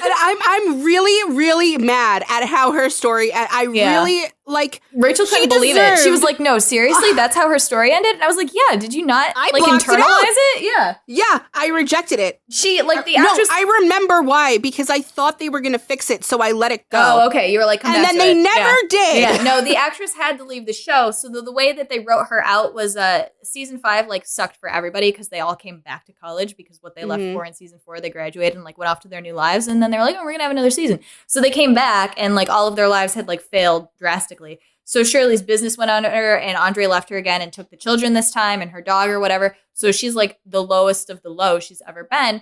And I'm really, really mad at how her story, really, like... Rachel couldn't believe it. She was like, no, seriously? That's how her story ended? And I was like, yeah, did you not, internalize it? Yeah. Yeah, I rejected it. She, like, the actress... No, I remember why, because I thought they were going to fix it, so I let it go. Oh, okay. You were like, come back to it. And then they never did. Yeah, no, the actress had to leave the show, so the way that they wrote her out was season 5, like, sucked for everybody, because they all came back to college, because what they left for in season 4, they graduated and, like, went off to their new lives, and then they were like, oh, we're going to have another season. So they came back, and, like, all of their lives had, like, failed drastically. So Shirley's business went under her, and Andre left her again and took the children this time and her dog or whatever. So she's like the lowest of the low she's ever been.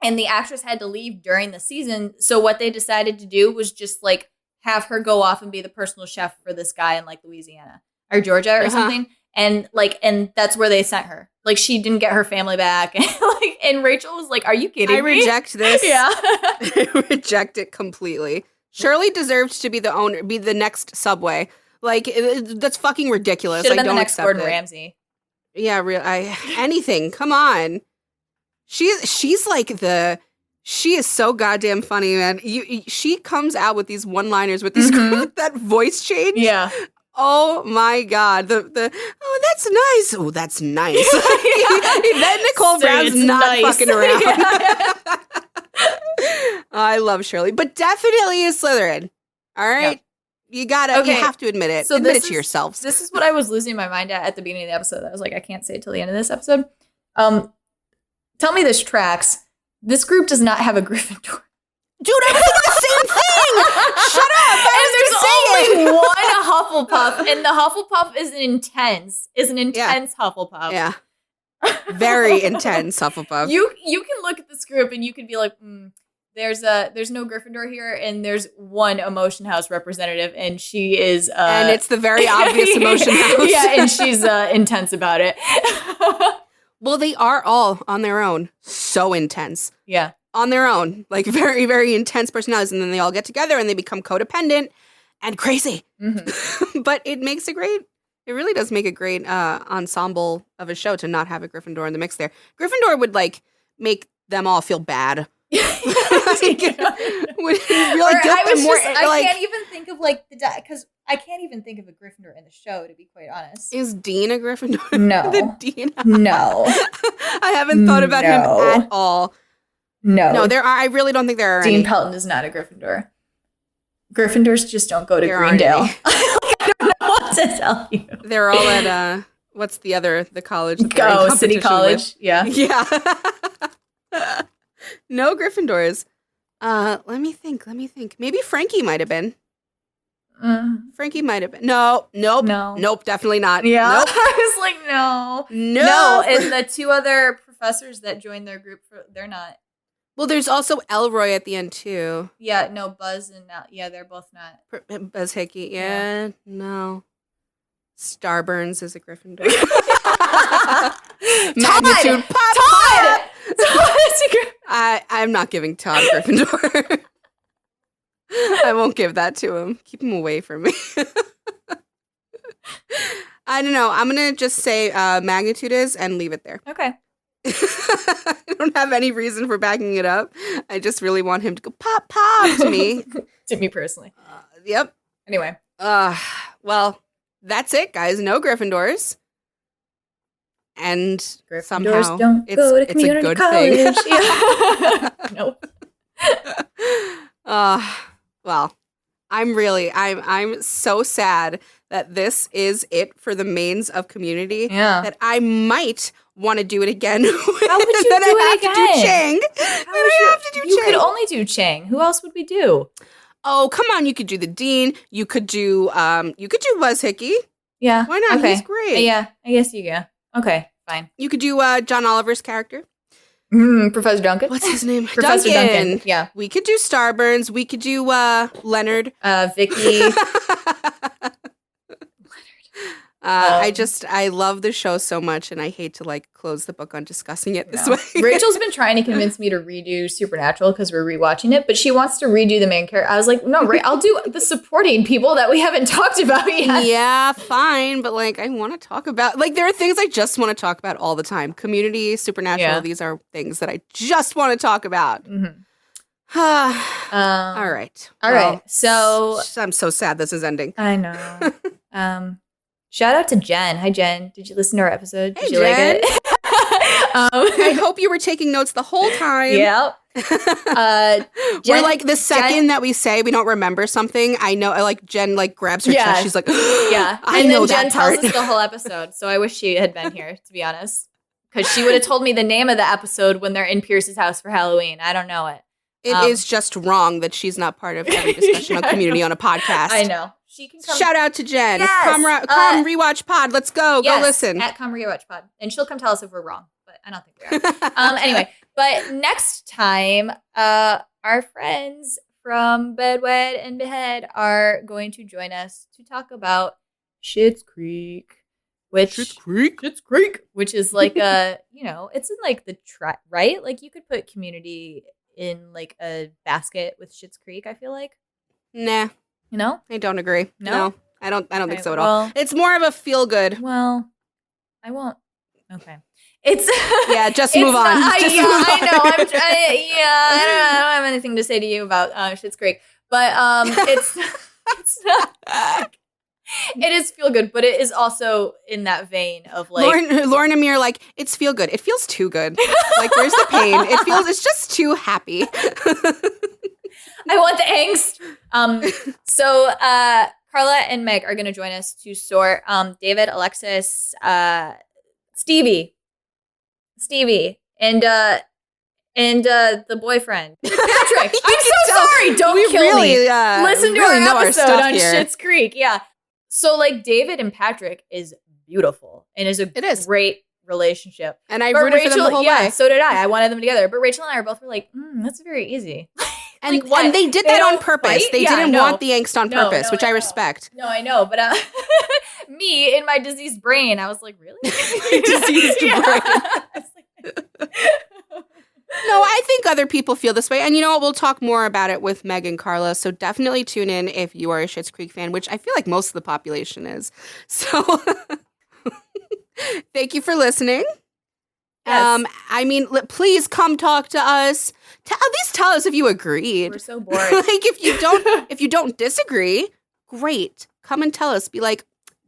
And the actress had to leave during the season. So what they decided to do was just like have her go off and be the personal chef for this guy in like Louisiana or Georgia or something. And that's where they sent her. Like she didn't get her family back. And Rachel was like, "Are you kidding me? I reject this." Yeah. I reject it completely. Shirley deserved to be the next Subway. Like that's fucking ridiculous. Should have I been don't the next accept Gordon it. Ramsay. Yeah, anything. Come on. She's like she is so goddamn funny, man. She comes out with these one-liners with these that voice change. Yeah. Oh my God. Oh, that's nice. Oh, that's nice. Then Nicole Brown's not nice. fucking around. I love Shirley, but definitely a Slytherin. All right. Yeah. You have to admit it. So admit it to yourselves. This is what I was losing my mind at the beginning of the episode. I was like, I can't say it till the end of this episode. Tell me this tracks. This group does not have a Gryffindor. Dude, I was thinking the same thing. Shut up. And there's only one Hufflepuff, and the Hufflepuff is an intense Hufflepuff. Yeah. Very intense Hufflepuff. You can look at this group and you can be like, there's no Gryffindor here, and there's one Emotion House representative, and she is and it's the very obvious Emotion House. Yeah, and she's intense about it. Well, they are all on their own so intense. Yeah. On their own, like very, very intense personalities, and then they all get together and they become codependent and crazy. But it really does make a great ensemble of a show to not have a Gryffindor in the mix there. Gryffindor would like make them all feel bad. I can't even think of like because I can't even think of a Gryffindor in the show, to be quite honest. Is Dean a Gryffindor? No. The Dean? No. I haven't thought about him at all. No, there are. I really don't think there are Dean any. Pelton is not a Gryffindor. Gryffindors just don't go to Greendale. I don't know what to tell you. They're all at what's the college? City College. With? Yeah. No Gryffindors. Let me think. Maybe Frankie might have been. Frankie might have been. Nope, definitely not. Yeah, nope. I was like, no. And the two other professors that joined their group, they're not. Well, there's also Elroy at the end too. Yeah, no, Buzz and they're both not. Buzz Hickey, yeah, no. Starburns is a Gryffindor. Magnitude Todd! I'm not giving Todd Gryffindor. I won't give that to him. Keep him away from me. I don't know. I'm going to just say magnitude is and leave it there. Okay. I don't have any reason for backing it up. I just really want him to go pop to me. To me personally. Yep. Anyway. Well, that's it, guys. No Gryffindors. And Gryffindors somehow don't go to community it's a good college. thing. Yeah. Nope. Well, I'm so sad that this is it for the mains of Community. Yeah. That I might want to do it again. How would you do it again? To do Chang. You could only do Chang. Who else would we do? Oh, come on! You could do the Dean. You could do Buzz Hickey. Yeah. Why not? Okay. He's great. Yeah. I guess you go. Okay. Fine. You could do John Oliver's character. Professor Duncan. What's his name? Professor Duncan. Yeah. We could do Starburns. We could do Leonard. Vicky. I love the show so much, and I hate to like close the book on discussing it this way. Rachel's been trying to convince me to redo Supernatural because we're rewatching it, but she wants to redo the main character. I was like, no, I'll do the supporting people that we haven't talked about yet. Yeah, fine, but like I want to talk about there are things I just want to talk about all the time. Community, Supernatural, Yeah. These are things that I just want to talk about. All right. All right. So I'm so sad this is ending. I know. Shout out to Jen. Hi, Jen. Did you listen to our episode? Did you Jen. like it? I hope you were taking notes the whole time. Yeah. We're like the second that we say we don't remember something, I know. Like Jen like grabs her chest. She's like, yeah. I know Jen that part. tells us the whole episode. So I wish she had been here, to be honest, because she would have told me the name of the episode when they're in Pierce's house for Halloween. I don't know it. It is just wrong that she's not part of every discussion on Community on a podcast. I know. She can come. Shout out to Jen. Yes. Come rewatch pod. Let's go. Yes, Go listen. At Come Rewatch Pod. And she'll come tell us if we're wrong, but I don't think we are. Anyway, But next time, our friends from Bedwed and Behead are going to join us to talk about Schitt's Creek. Schitt's Creek. Which is like it's in like the right? Like you could put Community in like a basket with Schitt's Creek, I feel like. Nah. You know? I don't agree. No, I don't think so at well, all. It's more of a feel good. Well, I won't. Okay. It's just move on. I know. I'm I don't have anything to say to you about Schitt's Creek, but it's not. It is feel good, but it is also in that vein of like Lauren and me are like, it's feel good. It feels too good. Like, where's the pain? It's just too happy. I want the angst. So Carla and Meg are going to join us to sort David, Alexis, Stevie, and the boyfriend, Patrick. I'm so sorry. Don't kill me. Listen to our episode on Schitt's Creek. Yeah. So like David and Patrick is beautiful and is a great relationship. And I rooted for them the whole way. So did I. I wanted them together. But Rachel and I were both that's very easy. And they did that on purpose. They didn't want the angst on purpose, which I respect. No, I know. But me, in my diseased brain, I was like, really? Diseased brain. No, I think other people feel this way. And you know what? We'll talk more about it with Meg and Carla. So definitely tune in if you are a Schitt's Creek fan, which I feel like most of the population is. So thank you for listening. Yes. Please come talk to us. At least tell us if you agreed. We're so bored. Like if you don't disagree, great. Come and tell us. Be like,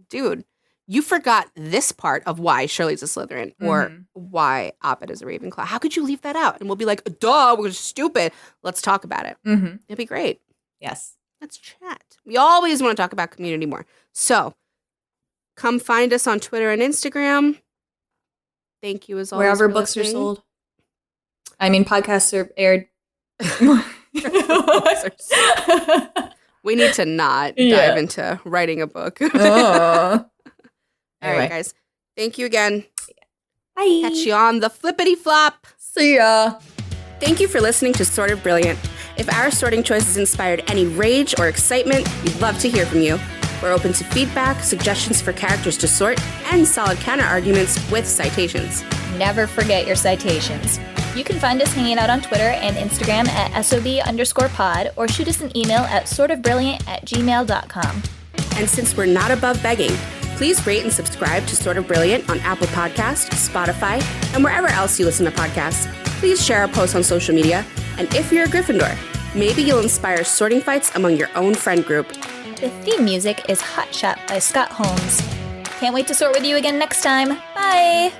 dude, you forgot this part of why Shirley's a Slytherin or why Abed is a Ravenclaw. How could you leave that out? And we'll be like, duh, we're stupid. Let's talk about it. Mm-hmm. It'd be great. Yes. Let's chat. We always want to talk about community more. So come find us on Twitter and Instagram. Thank you as always. Wherever books are sold. I mean, podcasts are aired. We need to not dive into writing a book. All right, guys. Thank you again. Bye. Catch you on the flippity flop. See ya. Thank you for listening to Sort of Brilliant. If our sorting choices inspired any rage or excitement, we'd love to hear from you. We're open to feedback, suggestions for characters to sort, and solid counter-arguments with citations. Never forget your citations. You can find us hanging out on Twitter and Instagram at SOB_pod or shoot us an email at sortofbrilliant@gmail.com. And since we're not above begging, please rate and subscribe to Sort of Brilliant on Apple Podcasts, Spotify, and wherever else you listen to podcasts. Please share our posts on social media. And if you're a Gryffindor, maybe you'll inspire sorting fights among your own friend group. The theme music is Hot Shot by Scott Holmes. Can't wait to sort with you again next time. Bye!